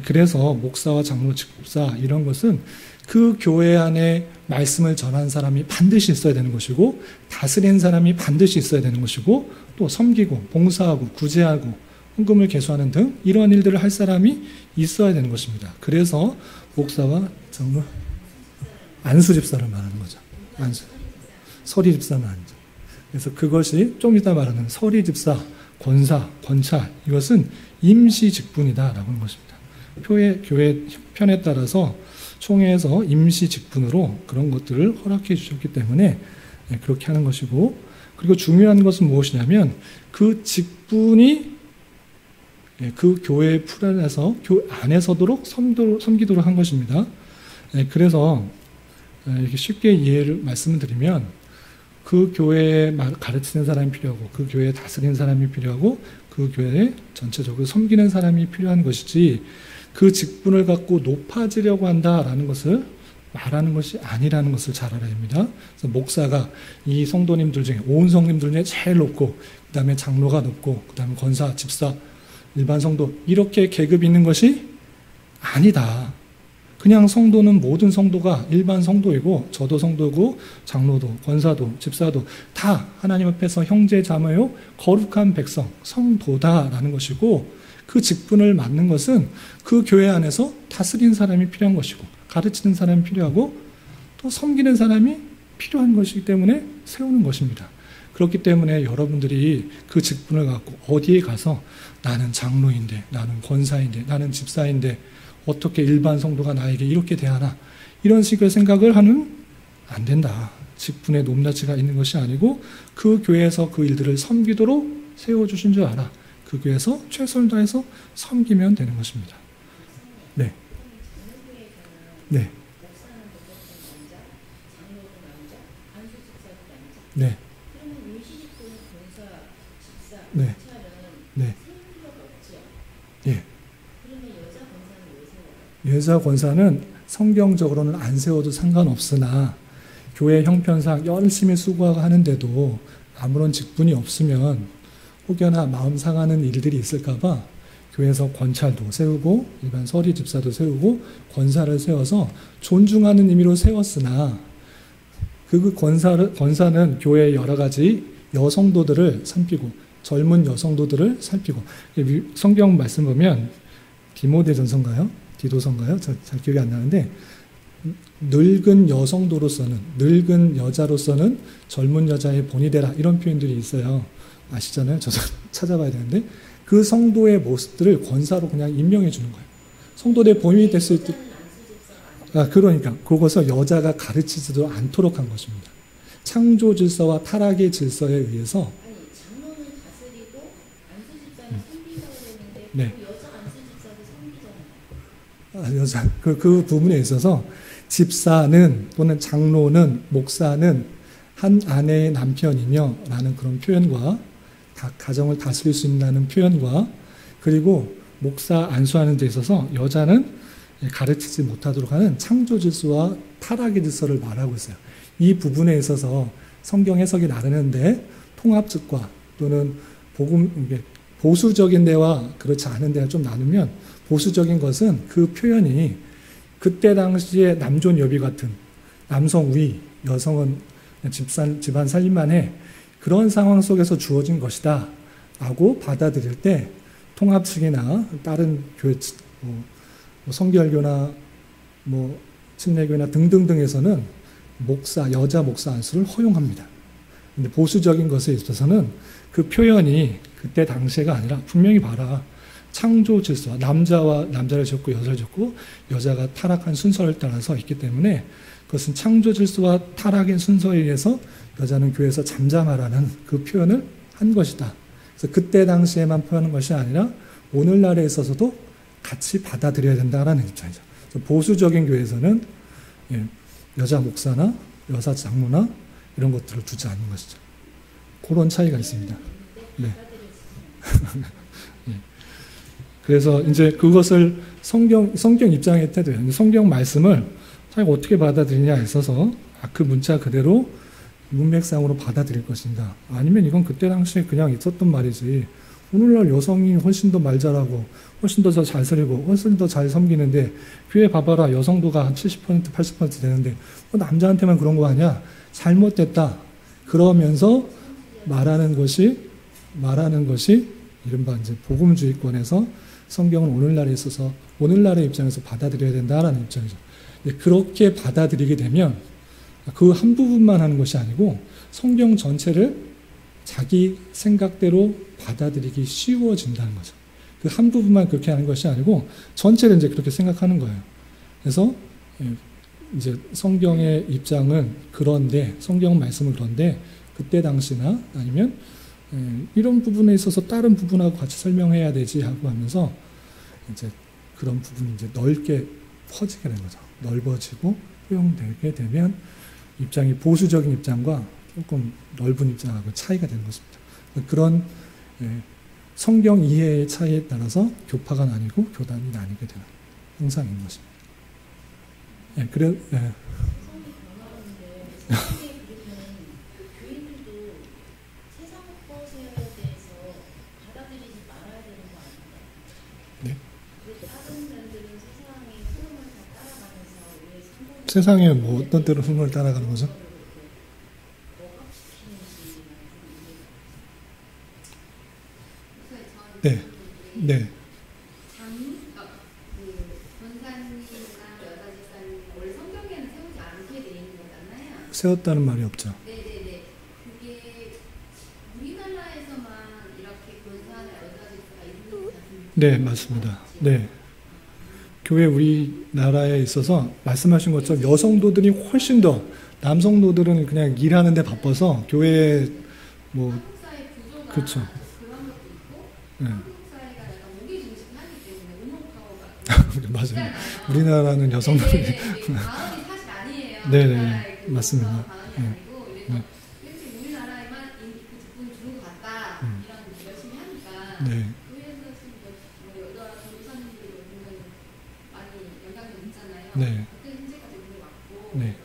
그래서 목사와 장로, 집사 이런 것은 그 교회 안에 말씀을 전하는 사람이 반드시 있어야 되는 것이고 다스리는 사람이 반드시 있어야 되는 것이고 또 섬기고 봉사하고 구제하고 헌금을 계수하는 등 이러한 일들을 할 사람이 있어야 되는 것입니다. 그래서 목사와 장로, 안수집사를 말하는 거죠. 서리집사는 아니죠. 그래서 그것이 좀 이따 말하는 서리집사, 권사, 권차 이것은 임시 직분이다라고 하는 것입니다. 교회 편에 따라서 총회에서 임시 직분으로 그런 것들을 허락해 주셨기 때문에 그렇게 하는 것이고 그리고 중요한 것은 무엇이냐면 그 직분이 그 교회 풀 안에서 교회 안에서도록 섬기도록 한 것입니다. 그래서 이렇게 쉽게 이해를 말씀을 드리면 그 교회에 가르치는 사람이 필요하고 그 교회에 다스리는 사람이 필요하고 그 교회에 전체적으로 섬기는 사람이 필요한 것이지 그 직분을 갖고 높아지려고 한다라는 것을 말하는 것이 아니라는 것을 잘 알아야 합니다. 그래서 목사가 이 성도님들 중에 온 성도님들 중에 제일 높고 그 다음에 장로가 높고 그 다음에 권사, 집사, 일반 성도 이렇게 계급이 있는 것이 아니다. 그냥 성도는 모든 성도가 일반 성도이고 저도 성도고 장로도 권사도 집사도 다 하나님 앞에서 형제 자매요 거룩한 백성 성도다라는 것이고 그 직분을 맡는 것은 그 교회 안에서 다스리는 사람이 필요한 것이고 가르치는 사람이 필요하고 또 섬기는 사람이 필요한 것이기 때문에 세우는 것입니다. 그렇기 때문에 여러분들이 그 직분을 갖고 어디에 가서 나는 장로인데, 나는 권사인데, 나는 집사인데 어떻게 일반 성도가 나에게 이렇게 대하나, 이런 식의 생각을 하는 안 된다. 직분의 높낮이가 있는 것이 아니고 그 교회에서 그 일들을 섬기도록 세워주신 줄 알아. 그 교회에서 최선을 다해서 섬기면 되는 것입니다. 네. 네. 네. 네. 네. 예. 여자 권사는 성경적으로는 안 세워도 상관없으나 교회 형편상 열심히 수고하고 하는데도 아무런 직분이 없으면 혹여나 마음 상하는 일들이 있을까봐 교회에서 권찰도 세우고 일반 서리 집사도 세우고 권사를 세워서 존중하는 의미로 세웠으나 그 권사는 교회의 여러 가지 여성도들을 살피고 젊은 여성도들을 살피고, 성경 말씀 보면 디모데전서인가요? 디도서인가요? 잘 기억이 안 나는데 늙은 여성도로서는, 늙은 여자로서는 젊은 여자의 본이 되라, 이런 표현들이 있어요. 아시잖아요? 저도 찾아봐야 되는데 그 성도의 모습들을 권사로 그냥 임명해 주는 거예요. 성도의 본이 됐을 때, 그러니까 그것을 여자가 가르치지도 않도록 한 것입니다. 창조 질서와 타락의 질서에 의해서. 장로는 다스리고 안수집사는 섬기라고 했는데 네. 여자 안수집사도 섬기잖아요. 여자 그 부분에 있어서 집사는 또는 장로는, 목사는 한 아내의 남편이며 라는 그런 표현과 가정을 다스릴 수 있다는 표현과, 그리고 목사 안수하는 데 있어서 여자는 가르치지 못하도록 하는 창조 질서와 타락의 질서를 말하고 있어요. 이 부분에 있어서 성경 해석이 나누는데 통합측과 또는 보수적인 데와 그렇지 않은 데가 좀 나누면, 보수적인 것은 그 표현이 그때 당시에 남존 여비 같은 남성 위, 여성은 집안 살림만 해, 그런 상황 속에서 주어진 것이다 라고 받아들일 때 통합 측이나 다른 교회, 성결교나 침례교회나 등등등에서는 여자 목사 안수를 허용합니다. 근데 보수적인 것에 있어서는 그 표현이 그때 당시가 아니라 분명히 봐라, 창조 질서, 남자를 줬고 여자를 줬고 여자가 타락한 순서를 따라서 있기 때문에 그것은 창조 질서와 타락의 순서에 의해서 여자는 교회에서 잠잠하라는 그 표현을 한 것이다. 그래서 그때 당시에만 표현한 것이 아니라 오늘날에 있어서도 같이 받아들여야 된다라는 입장이죠. 보수적인 교회에서는 여자 목사나 여자 장로나 이런 것들을 두지 않는 것이죠. 그런 차이가 있습니다. 네. 그래서 이제 그것을 성경 입장의 태도예요. 성경 말씀을 자기가 어떻게 받아들이냐에 있어서 그 문자 그대로 문맥상으로 받아들일 것인가, 아니면 이건 그때 당시에 그냥 있었던 말이지 오늘날 여성이 훨씬 더 말 잘하고 훨씬 더 잘 살리고 훨씬 더 잘 섬기는데 교회 봐봐라, 여성도가 한 70% 80% 되는데 남자한테만 그런 거 아니야, 잘못됐다 그러면서 말하는 것이 이른바 이제 복음주의권에서 성경은 오늘날에 있어서 오늘날의 입장에서 받아들여야 된다라는 입장이죠. 그렇게 받아들이게 되면 그 한 부분만 하는 것이 아니고 성경 전체를 자기 생각대로 받아들이기 쉬워진다는 거죠. 그 한 부분만 그렇게 하는 것이 아니고 전체를 이제 그렇게 생각하는 거예요. 그래서 이제 성경의 입장은 그런데, 성경 말씀은 그런데 그때 당시나 아니면 이런 부분에 있어서 다른 부분하고 같이 설명해야 되지 하고 하면서 이제 그런 부분이 이제 넓게 퍼지게 되는 거죠. 넓어지고 포용되게 되면 입장이 보수적인 입장과 조금 넓은 입장하고 차이가 되는 것입니다. 그런 성경 이해의 차이에 따라서 교파가 나뉘고 교단이 나뉘게 되는 현상인 것입니다. 세상에 뭐 어떤 때로 흐름을 따라가는 거죠? 네, 네. 세웠다는 말이 없죠. 네네네. 그게 우리나라에서만 이렇게 권사나 여자들과 이루는 같은. 네, 맞습니다. 네. 교회 우리나라에 있어서 말씀하신 것처럼 여성도들이 훨씬 더, 남성도들은 그냥 일하는 데 바빠서 교회에 뭐 한국 사회 구조가 그렇죠. 그런 것도 있고 네. 한국 사회가 약간 모기 중심하기 때문에 우먼 파워가 맞아요. 있잖아요. 우리나라는 여성들이 네네네. 마음이 사실 아니에요. 네네. 우리나라의 그 맞습니다. 마음이 네. 아니고 그래서 왠지 우리나라에만 그 직분 주는 것 같다. 이런 열심히 하니까 네. 교회에서 지금 뭐 여자 전도사님들이 굉장히 많이 영향력 있잖아요. 네. 그때 현재까지 우리 왔고 네.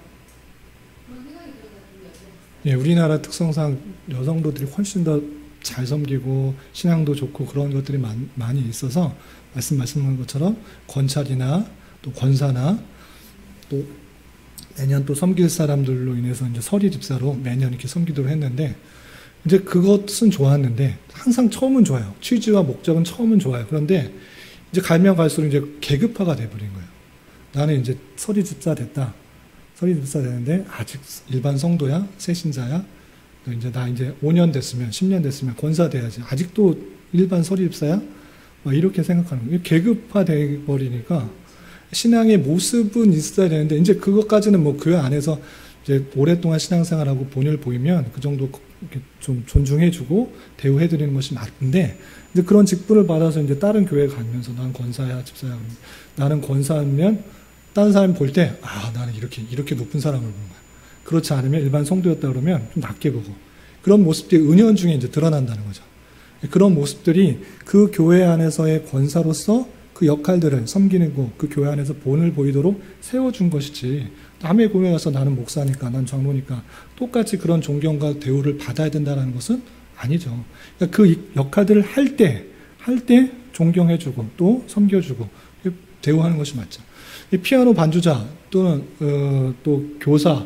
그런 생각이 들어서 좀 여쭤봤어요. 예, 우리나라 특성상 여성도들이 훨씬 더 잘 섬기고 신앙도 좋고 그런 것들이 많이 있어서 말씀하신 것처럼 권찰이나 또 권사나 또 매년 또 섬길 사람들로 인해서 이제 서리 집사로 매년 이렇게 섬기도록 했는데 이제 그것은 좋았는데 항상 처음은 좋아요. 취지와 목적은 처음은 좋아요. 그런데 이제 가면 갈수록 이제 계급화가 돼버린 거예요. 나는 이제 서리 집사 됐다. 서리 집사 되는데 아직 일반 성도야, 새신자야. 이제 나 이제 5년 됐으면 10년 됐으면 권사 돼야지. 아직도 일반 서리 집사야? 막 이렇게 생각하는 거예요. 계급화돼 버리니까 신앙의 모습은 있어야 되는데 이제 그것까지는 뭐 교회 안에서 이제 오랫동안 신앙생활하고 본을 보이면 그 정도 좀 존중해주고 대우해드리는 것이 맞는데 이제 그런 직분을 받아서 이제 다른 교회 가면서 난 권사야, 집사야. 나는 권사면 다른 사람이 볼 때 아, 나는 이렇게 높은 사람을 보는 거야. 그렇지 않으면 일반 성도였다 그러면 좀 낮게 보고 그런 모습들이 은연중에 이제 드러난다는 거죠. 그런 모습들이 그 교회 안에서의 권사로서 그 역할들을 섬기는 거, 그 교회 안에서 본을 보이도록 세워준 것이지 남의 교회 가서 나는 목사니까 난 장로니까 똑같이 그런 존경과 대우를 받아야 된다는 것은 아니죠. 그러니까 그 역할들을 할 때 존경해주고 또 섬겨주고 대우하는 것이 맞죠. 피아노 반주자 또는 또 교사,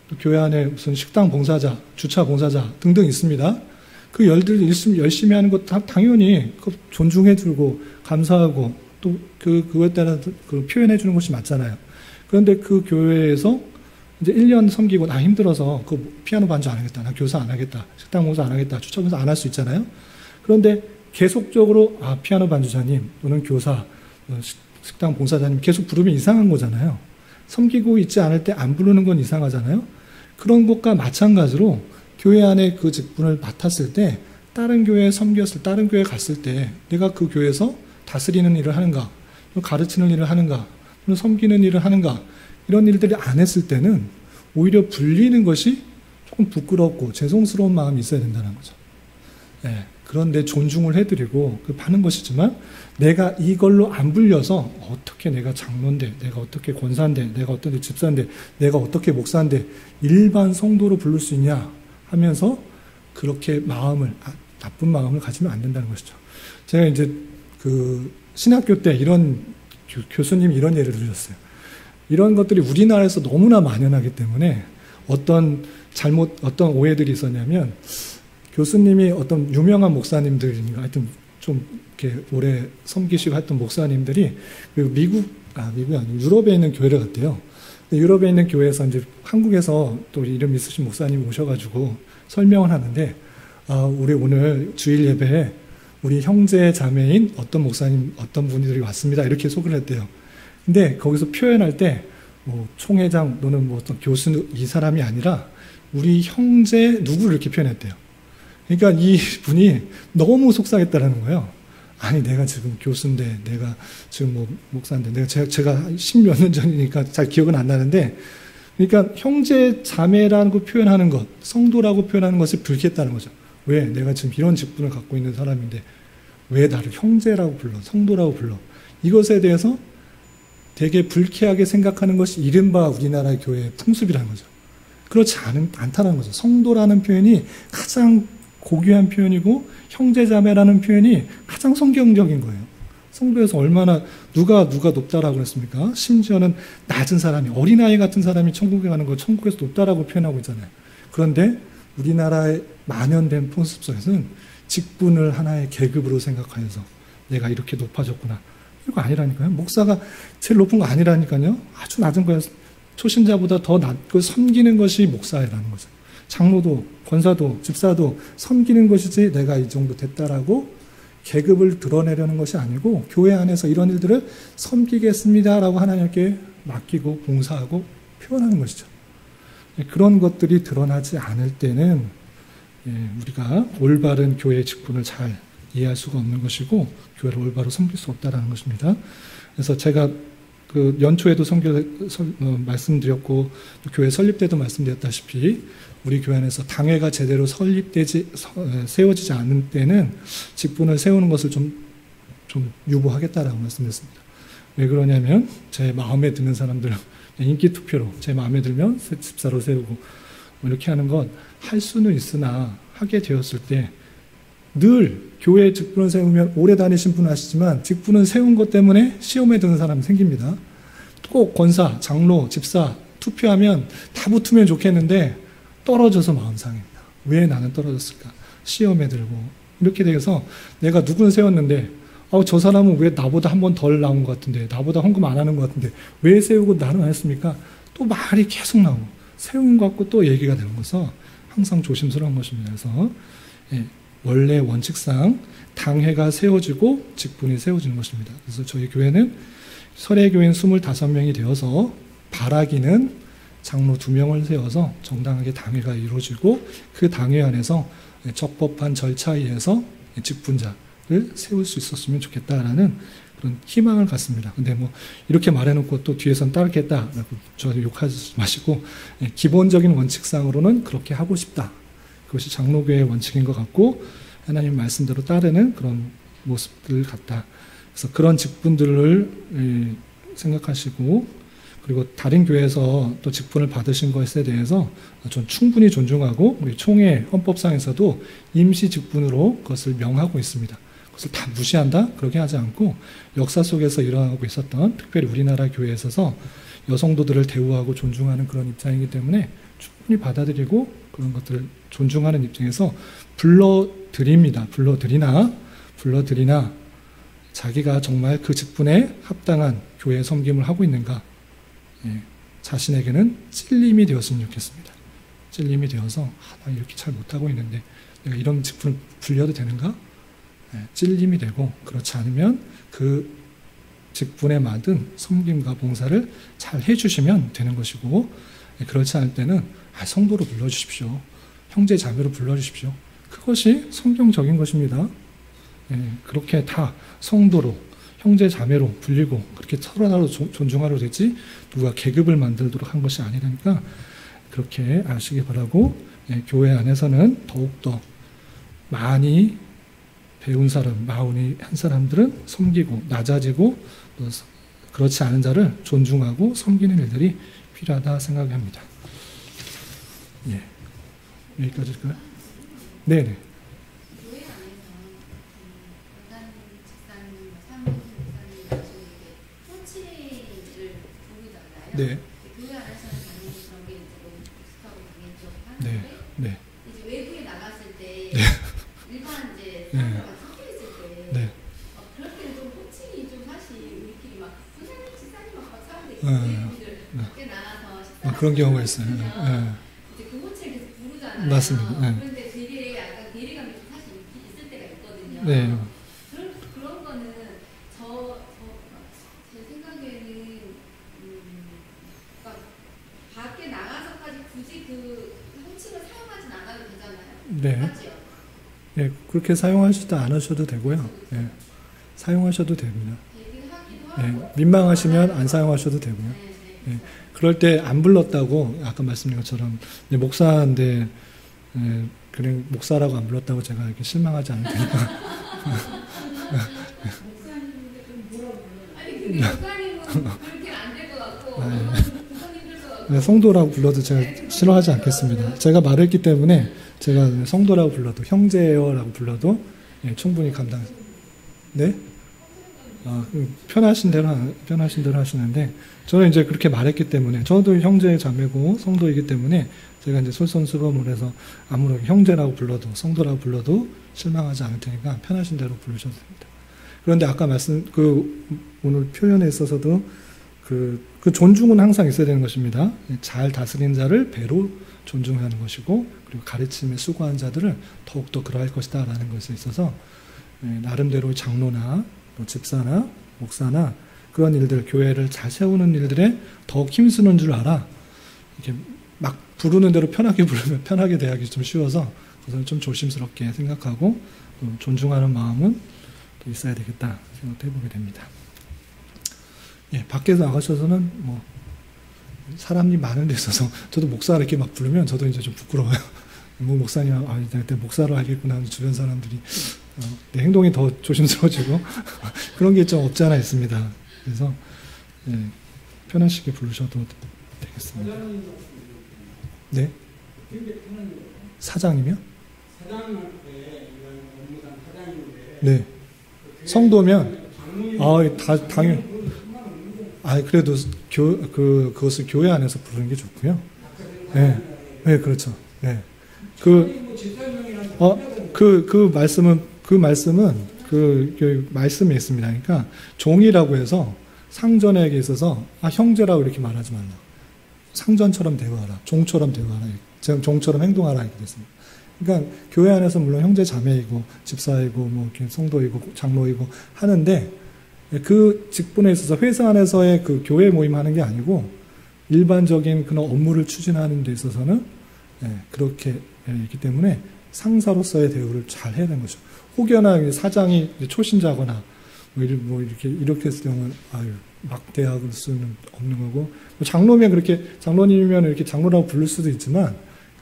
또 교회 안에 무슨 식당 봉사자, 주차 봉사자 등등 있습니다. 그 열들 열심히 하는 것 당연히 존중해주고 감사하고 또 그거에 따라 그 표현해주는 것이 맞잖아요. 그런데 그 교회에서 이제 1년 섬기고 나 힘들어서 그 피아노 반주 안 하겠다, 나 교사 안 하겠다, 식당 봉사 안 하겠다, 주차 봉사 안 할 수 있잖아요. 그런데 계속적으로 피아노 반주자님 또는 교사, 식당 봉사자님 계속 부르면 이상한 거잖아요. 섬기고 있지 않을 때 안 부르는 건 이상하잖아요. 그런 것과 마찬가지로 교회 안에 그 직분을 맡았을 때 다른 교회에 섬겼을 다른 교회에 갔을 때 내가 그 교회에서 다스리는 일을 하는가, 가르치는 일을 하는가, 섬기는 일을 하는가 이런 일들이 안 했을 때는 오히려 불리는 것이 조금 부끄럽고 죄송스러운 마음이 있어야 된다는 거죠. 네, 그런데 존중을 해드리고 하는 것이지만 내가 이걸로 안 불려서 어떻게 내가 장로인데, 내가 어떻게 권사인데, 내가 어떻게 집사인데, 내가 어떻게 목사인데 일반 성도로 부를 수 있냐 하면서 그렇게 나쁜 마음을 가지면 안 된다는 것이죠. 제가 이제 그 신학교 때 이런 교수님이 이런 예를 들으셨어요. 이런 것들이 우리나라에서 너무나 만연하기 때문에 어떤 오해들이 있었냐면 교수님이 어떤 유명한 목사님들인가 하여튼 좀 이렇게 오래 섬기시고 했던 목사님들이 미국이 아니고 유럽에 있는 교회를 갔대요. 유럽에 있는 교회에서 이제 한국에서 또 이름 있으신 목사님이 오셔가지고 설명을 하는데 우리 오늘 주일 예배에 우리 형제 자매인 어떤 목사님 어떤 분들이 왔습니다 이렇게 소개를 했대요. 근데 거기서 표현할 때 뭐 총회장 또는 뭐 어떤 교수 이 사람이 아니라 우리 형제 누구를 이렇게 표현했대요. 그러니까 이 분이 너무 속상했다라는 거예요. 아니 내가 지금 교수인데 내가 지금 뭐 목사인데 내가 제가 10몇 년 전이니까 잘 기억은 안 나는데 그러니까 형제 자매라고 표현하는 것, 성도라고 표현하는 것을 불쾌했다는 거죠. 왜? 내가 지금 이런 직분을 갖고 있는 사람인데 왜 나를 형제라고 불러, 성도라고 불러. 이것에 대해서 되게 불쾌하게 생각하는 것이 이른바 우리나라 교회의 풍습이라는 거죠. 그렇지 않다는 거죠. 성도라는 표현이 가장 고귀한 표현이고 형제자매라는 표현이 가장 성경적인 거예요. 성도에서 얼마나 누가 높다라고 그랬습니까? 심지어는 낮은 사람이, 어린아이 같은 사람이 천국에 가는 걸 천국에서 높다라고 표현하고 있잖아요. 그런데 우리나라의 만연된 풍습 속에서는 직분을 하나의 계급으로 생각하여서 내가 이렇게 높아졌구나. 이거 아니라니까요. 목사가 제일 높은 거 아니라니까요. 아주 낮은 거예요. 초신자보다 더 낫고 섬기는 것이 목사라는 거죠. 장로도, 권사도, 집사도 섬기는 것이지 내가 이 정도 됐다라고 계급을 드러내려는 것이 아니고 교회 안에서 이런 일들을 섬기겠습니다라고 하나님께 맡기고 봉사하고 표현하는 것이죠. 그런 것들이 드러나지 않을 때는 우리가 올바른 교회의 직분을 잘 이해할 수가 없는 것이고 교회를 올바로 섬길 수 없다라는 것입니다. 그래서 제가 그 연초에도 말씀드렸고 또 교회 설립 때도 말씀드렸다시피 우리 교회 안에서 당회가 제대로 세워지지 않는 때는 직분을 세우는 것을 좀 유보하겠다라고 말씀드렸습니다. 왜 그러냐면 제 마음에 드는 사람들 인기 투표로 제 마음에 들면 집사로 세우고 이렇게 하는 건 할 수는 있으나 하게 되었을 때 늘 교회 직분을 세우면 오래 다니신 분은 아시지만 직분을 세운 것 때문에 시험에 드는 사람이 생깁니다. 꼭 권사, 장로, 집사 투표하면 다 붙으면 좋겠는데 떨어져서 마음 상합니다. 왜 나는 떨어졌을까? 시험에 들고 이렇게 돼서 내가 누구는 세웠는데 저 사람은 왜 나보다 한 번 덜 나온 것 같은데 나보다 헌금 안 하는 것 같은데 왜 세우고 나는 안 했습니까? 또 말이 계속 나오고 세운 것 같고 또 얘기가 되는 것은 항상 조심스러운 것입니다. 그래서 원래 원칙상 당회가 세워지고 직분이 세워지는 것입니다. 그래서 저희 교회는 설애교인 25명이 되어서 바라기는 장로 2명을 세워서 정당하게 당회가 이루어지고 그 당회 안에서 적법한 절차에 의해서 직분자를 세울 수 있었으면 좋겠다라는 그런 희망을 갖습니다. 근데 뭐 이렇게 말해놓고 또 뒤에선 따르겠다라고 저한테 욕하지 마시고 기본적인 원칙상으로는 그렇게 하고 싶다. 그것이 장로교회의 원칙인 것 같고 하나님 말씀대로 따르는 그런 모습들 같다. 그래서 그런 직분들을 생각하시고 그리고 다른 교회에서 또 직분을 받으신 것에 대해서 전 충분히 존중하고 우리 총회 헌법상에서도 임시 직분으로 그것을 명하고 있습니다. 그것을 다 무시한다? 그렇게 하지 않고 역사 속에서 일어나고 있었던 특별히 우리나라 교회에 있어서 여성도들을 대우하고 존중하는 그런 입장이기 때문에 충분히 받아들이고 그런 것들을 존중하는 입장에서 불러드립니다. 불러드리나 자기가 정말 그 직분에 합당한 교회 섬김을 하고 있는가 자신에게는 찔림이 되었으면 좋겠습니다. 찔림이 되어서 나 이렇게 잘 못하고 있는데 내가 이런 직분을 불려도 되는가? 찔림이 되고 그렇지 않으면 그 직분에 맞은 섬김과 봉사를 잘 해주시면 되는 것이고 그렇지 않을 때는 성도로 불러주십시오. 형제 자매로 불러주십시오. 그것이 성경적인 것입니다. 그렇게 다 성도로 형제 자매로 불리고 그렇게 서로 존중하려 되지 누가 계급을 만들도록 한 것이 아니라니까 그렇게 아시기 바라고 교회 안에서는 더욱더 많이 배운 사람, 마흔이 한 사람들은 섬기고 낮아지고 또 그렇지 않은 자를 존중하고 섬기는 일들이 필요하다 생각합니다. 여기까지일까요? 네네. 교회 안에서 원단 집사님, 사무실 집사님 호칭을 부르잖아요. 네. 교회 안에서는 당연히 그런 게 이제 너무 익숙하고 당연하다고 네. 하는데 네. 이제 외부에 나갔을 때 네. 일반 이제 네. 사람과 섞여 있을 때 네. 그럴 때는 좀 호칭이 좀 사실 우리끼리 막 선생님, 집사님 막 사람들이 네. 교회분들 밖에 나가서 식사 그런 경우가 있어요. 이제 그 호칭을 계속 부르잖아요. 맞습니다. 그런데 되게 약간 괴리감이 좀 사실 있을 때가 있거든요. 네. 그런 거는 제 생각에는 그러니까 밖에 나가서까지 굳이 그 호칭을 사용하진 않아도 되잖아요. 네. 맞죠? 네, 그렇게 사용하시도 않으셔도 되고요. 네. 사용하셔도 됩니다. 되긴 하기도 하고. 네. 민망하시면 안 사용하셔도 되고요. 네. 네. 그럴 때 안 불렀다고 아까 말씀드린 것처럼 목사인데 그냥 목사라고 안 불렀다고 제가 이렇게 실망하지 않을 테니까. 아니 근데 목사님은 그렇게 안 될 것 같고 목사님들 것 같고. 네, 성도라고 불러도 제가 싫어하지 않겠습니다. 제가 말했기 때문에 제가 성도라고 불러도 형제여라고 불러도 충분히 감당. 네? 편하신 대로 하시는데 저는 이제 그렇게 말했기 때문에 저도 형제 자매고 성도이기 때문에 제가 이제 솔선수범을 해서 아무런 형제라고 불러도 성도라고 불러도 실망하지 않을 테니까 편하신 대로 부르셔도 됩니다. 그런데 아까 오늘 표현에 있어서도 그 존중은 항상 있어야 되는 것입니다. 잘 다스린 자를 배로 존중하는 것이고, 그리고 가르침에 수고한 자들을 더욱더 그러할 것이다 라는 것에 있어서 나름대로 장로나 뭐 집사나 목사나 그런 일들, 교회를 잘 세우는 일들에 더욱 힘쓰는 줄 알아. 이렇게 막 부르는 대로 편하게 부르면 편하게 대하기 좀 쉬워서 그것을 좀 조심스럽게 생각하고 존중하는 마음은 또 있어야 되겠다 생각해 보게 됩니다. 예, 밖에서 나가셔서는 뭐 사람이 많은 데 있어서 저도 목사 이렇게 막 부르면 저도 이제 좀 부끄러워요. 뭐 목사님, 내 목사로 하겠구나 하는 주변 사람들이 내 행동이 더 조심스러워지고 그런 게 좀 없지 않아 있습니다. 그래서 예, 편하시게 부르셔도 되겠습니다. 네? 사장이며? 사장한테 이런 업무상 사장인데 네. 성도면 당연. 그래도 그것을 교회 안에서 부르는 게 좋고요. 네, 네, 그렇죠. 네. 그 말씀은 말씀이 있습니다. 그러니까 종이라고 해서 상전에게 있어서 형제라고 이렇게 말하지 말라. 상전처럼 대우하라. 종처럼 대우하라. 종처럼 행동하라 이렇게 됐습니다. 그러니까 교회 안에서 물론 형제 자매이고 집사이고 뭐 성도이고 장로이고 하는데 그 직분에 있어서 회사 안에서의 그 교회 모임 하는 게 아니고 일반적인 그런 업무를 추진하는 데 있어서는 그렇게 있기 때문에 상사로서의 대우를 잘 해야 되는 거죠. 혹여나 사장이 초신자거나 뭐 이렇게 했을 경우는 막 대학을 수는 없는 거고, 장로면 장로님이면 이렇게 장로라고 부를 수도 있지만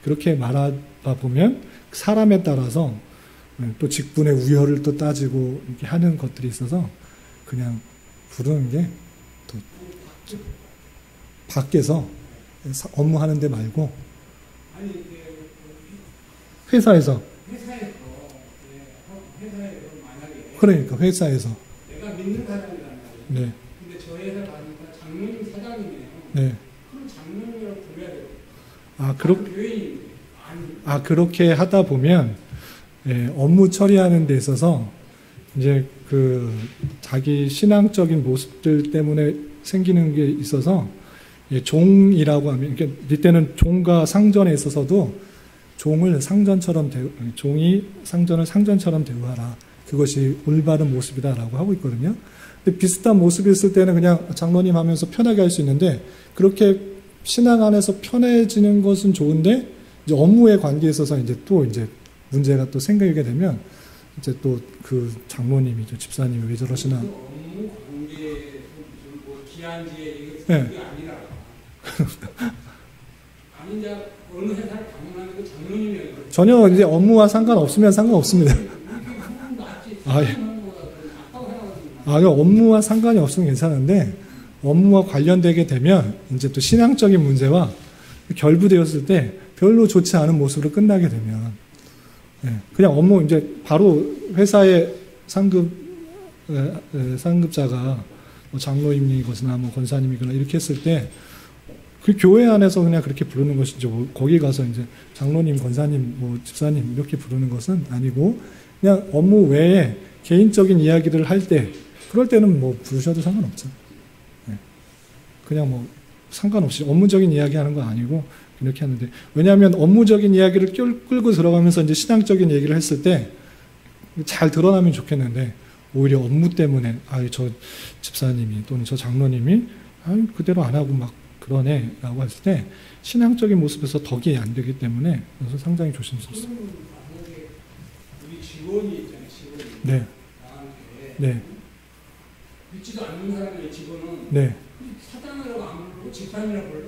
그렇게 말하다 보면 사람에 따라서 또 직분의 우열을 또 따지고 이렇게 하는 것들이 있어서 그냥 부르는 게 또 밖에서 업무하는 데 말고 회사에서 만약에 그러니까 회사에서 내가 믿는 사람이란 말이에요. 네. 근데 저 회사 가니까 장로님 사장님이네요. 네. 그럼 장로님이라고 불러야 돼요. 그렇게 하다 보면 업무 처리하는 데 있어서 이제 자기 신앙적인 모습들 때문에 생기는 게 있어서 종이라고 하면 이때는 종과 상전에 있어서도 종이 상전을 상전처럼 대우하라. 그것이 올바른 모습이다라고 하고 있거든요. 근데 비슷한 모습이 있을 때는 그냥 장로님 하면서 편하게 할 수 있는데 그렇게 신앙 안에서 편해지는 것은 좋은데 이제 업무의 관계에 있어서 이제 문제가 또 생기게 되면 이제 또 그 장로님이죠, 집사님이 왜 저러시나. 업무 관계에 뭐 기한지에 이게 네. 아니라 아니 이제 어느 회사를 방문하는 그 장로님이에요. 전혀 이제 업무와 상관없으면 상관없습니다. 업무와 상관이 없으면 괜찮은데 업무와 관련되게 되면 이제 또 신앙적인 문제와 결부되었을 때 별로 좋지 않은 모습으로 끝나게 되면 그냥 업무 이제 바로 회사의 상급자가 뭐 장로님이거나 뭐 권사님이거나 이렇게 했을 때 그 교회 안에서 그냥 그렇게 부르는 것이지 뭐 거기 가서 이제 장로님, 권사님, 뭐 집사님 이렇게 부르는 것은 아니고 그냥 업무 외에 개인적인 이야기를 할 때 그럴 때는 뭐 부르셔도 상관없죠. 그냥 뭐 상관없이 업무적인 이야기 하는 건 아니고 이렇게 하는데 왜냐하면 업무적인 이야기를 끌고 들어가면서 이제 신앙적인 얘기를 했을 때 잘 드러나면 좋겠는데 오히려 업무 때문에 저 집사님이 또는 저 장로님이 그대로 안 하고 막 그러네 라고 했을 때 신앙적인 모습에서 덕이 안 되기 때문에 그래서 상당히 조심스럽습니다. 우리 직원이 있잖아요. 직원이 네. 나한테 네. 믿지도 않는 사람의 직원은 네. 사장이라고 안 부르고 집사님이라고 불러.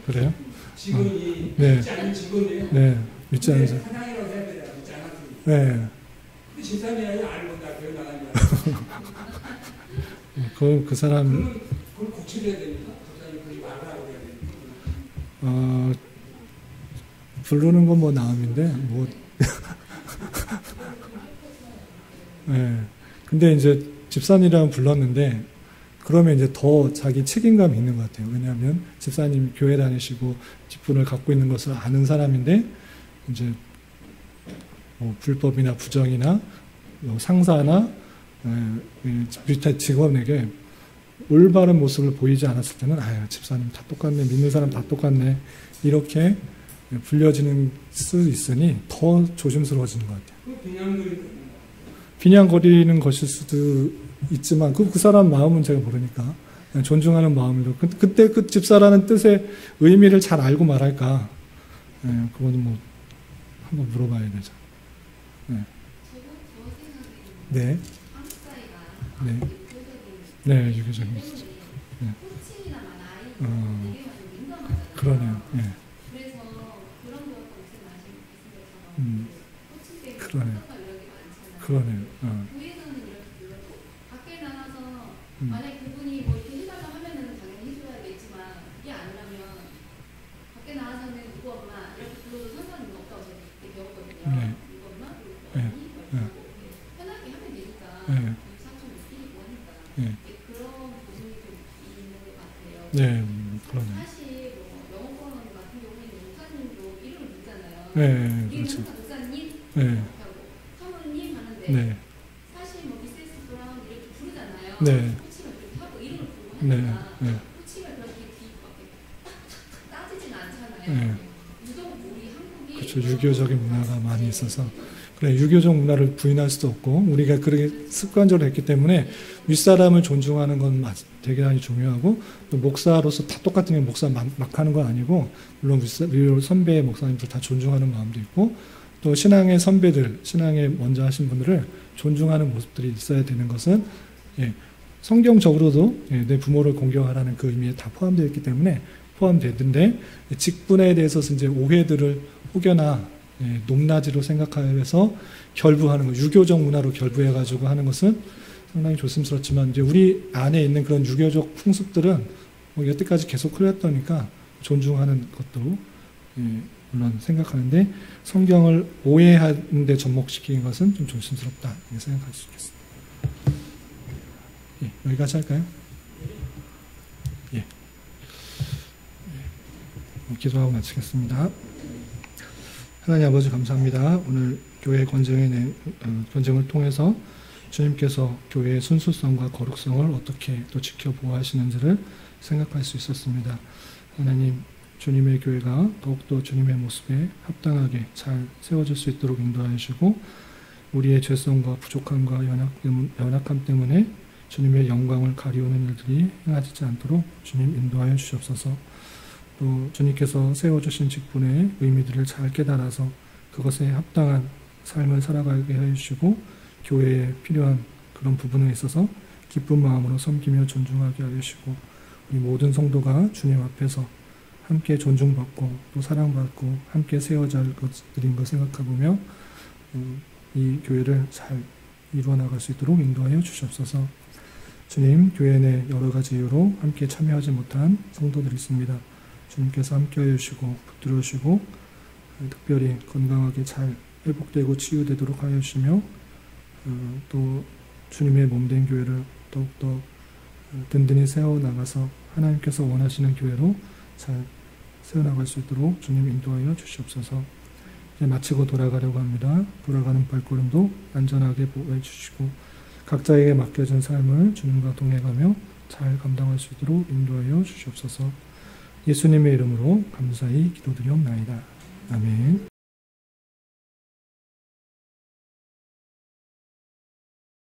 그래요? 직원이 네. 믿지 않는 직원이에요. 네. 믿지 않는 사장이라고 해야 되잖아. 믿지 않았으니까. 네. 근데 집사님이 알고 나 교회 나간 줄 알았어. 그 사람 그걸 고쳐줘야 됩니다. 집사님 그러지 말라고 해야 됩니다. 부르는 건 뭐 나음인데 뭐 네. 근데 이제 집사님이랑 불렀는데 그러면 이제 더 자기 책임감이 있는 것 같아요. 왜냐하면 집사님 교회 다니시고 직분을 갖고 있는 것을 아는 사람인데 이제 뭐 불법이나 부정이나 뭐 상사나 밑에 직원에게 올바른 모습을 보이지 않았을 때는 집사님 다 똑같네, 믿는 사람 다 똑같네, 이렇게 불려지는 수 있으니 더 조심스러워지는 것 같아요. 비냥거리는 것일 수도 있지만 그 사람 마음은 제가 모르니까 그냥 존중하는 마음으로 그때 그 집사라는 뜻의 의미를 잘 알고 말할까, 그거는 뭐 한번 물어봐야 되죠. 네. 네. 네. 네, 유교적인. 네. 그러네요. 네. 그러네요. 그러네요. 밖에 나가서 만약 그분이 뭐 이렇게 해달라고 하면은 당연히 해줘야겠지만 그게 아니라면 밖에 나가서는 누구 엄마 이렇게 불러도 상관은 없다고 제가 그때 배웠거든요. 누구 엄마, 누구 언니, 편하게 하면 되니까 상처 느끼고 하니까 그런 부분이 좀 있는 것 같아요. 네, 그러네요. 사실 뭐 영어권 같은 경우에는 목사님도 이름을 묻잖아요. 네, 우리는 그렇죠. 목사님 네. 하고 사모님 하는데 네. 사실 뭐 미세스 브라운 이렇게 부르잖아요. 네. 호칭을 그렇게 하고 이름을 부르고 네. 하니까 네. 호칭을 그렇게 뒤밖에 따지진 않잖아요. 네. 유독 우리 한국이 그렇죠. 유교적인 문화가 많이 있어서 그래, 유교적 문화를 부인할 수도 없고 우리가 그렇게 습관적으로 했기 때문에 윗사람을 존중하는 건 되게 중요하고 또 목사로서 다 똑같은 게 목사 막 하는 건 아니고 물론 선배 목사님들 다 존중하는 마음도 있고 또 신앙의 선배들, 신앙에 먼저 하신 분들을 존중하는 모습들이 있어야 되는 것은 성경적으로도 내 부모를 공경하라는 그 의미에 다 포함되어 있기 때문에 포함되는데 직분에 대해서 이제 오해들을 혹여나 높낮이로 생각해서 결부하는 것, 유교적 문화로 결부해가지고 하는 것은 상당히 조심스럽지만 이제 우리 안에 있는 그런 유교적 풍습들은 뭐 여태까지 계속 흘렸다니까 존중하는 것도 물론 생각하는데 성경을 오해하는 데 접목시키는 것은 좀 조심스럽다 이렇게 생각할 수 있겠습니다. 여기까지 할까요? 기도하고 마치겠습니다. 하나님 아버지 감사합니다. 오늘 교회 권정을 통해서 주님께서 교회의 순수성과 거룩성을 어떻게 또 지켜보호하시는지를 생각할 수 있었습니다. 하나님, 주님의 교회가 더욱더 주님의 모습에 합당하게 잘 세워질 수 있도록 인도하여 주시고 우리의 죄성과 부족함과 연약함 때문에 주님의 영광을 가리우는 일들이 행하지 않도록 주님 인도하여 주시옵소서. 또 주님께서 세워주신 직분의 의미들을 잘 깨달아서 그것에 합당한 삶을 살아가게 해주시고 교회에 필요한 그런 부분에 있어서 기쁜 마음으로 섬기며 존중하게 하여 주시고 우리 모든 성도가 주님 앞에서 함께 존중받고 또 사랑받고 함께 세워져 할 것들인 것 생각해보며 이 교회를 잘 이루어 나갈 수 있도록 인도하여 주시옵소서. 주님, 교회 내 여러 가지 이유로 함께 참여하지 못한 성도들이 있습니다. 주님께서 함께하여 주시고 붙들어 주시고 특별히 건강하게 잘 회복되고 치유되도록 하여 주시며 또 주님의 몸된 교회를 더욱더 든든히 세워나가서 하나님께서 원하시는 교회로 잘 세워나갈 수 있도록 주님 인도하여 주시옵소서. 이제 마치고 돌아가려고 합니다. 돌아가는 발걸음도 안전하게 보호해 주시고 각자에게 맡겨진 삶을 주님과 동행하며 잘 감당할 수 있도록 인도하여 주시옵소서. 예수님의 이름으로 감사히 기도드리옵나이다. 아멘.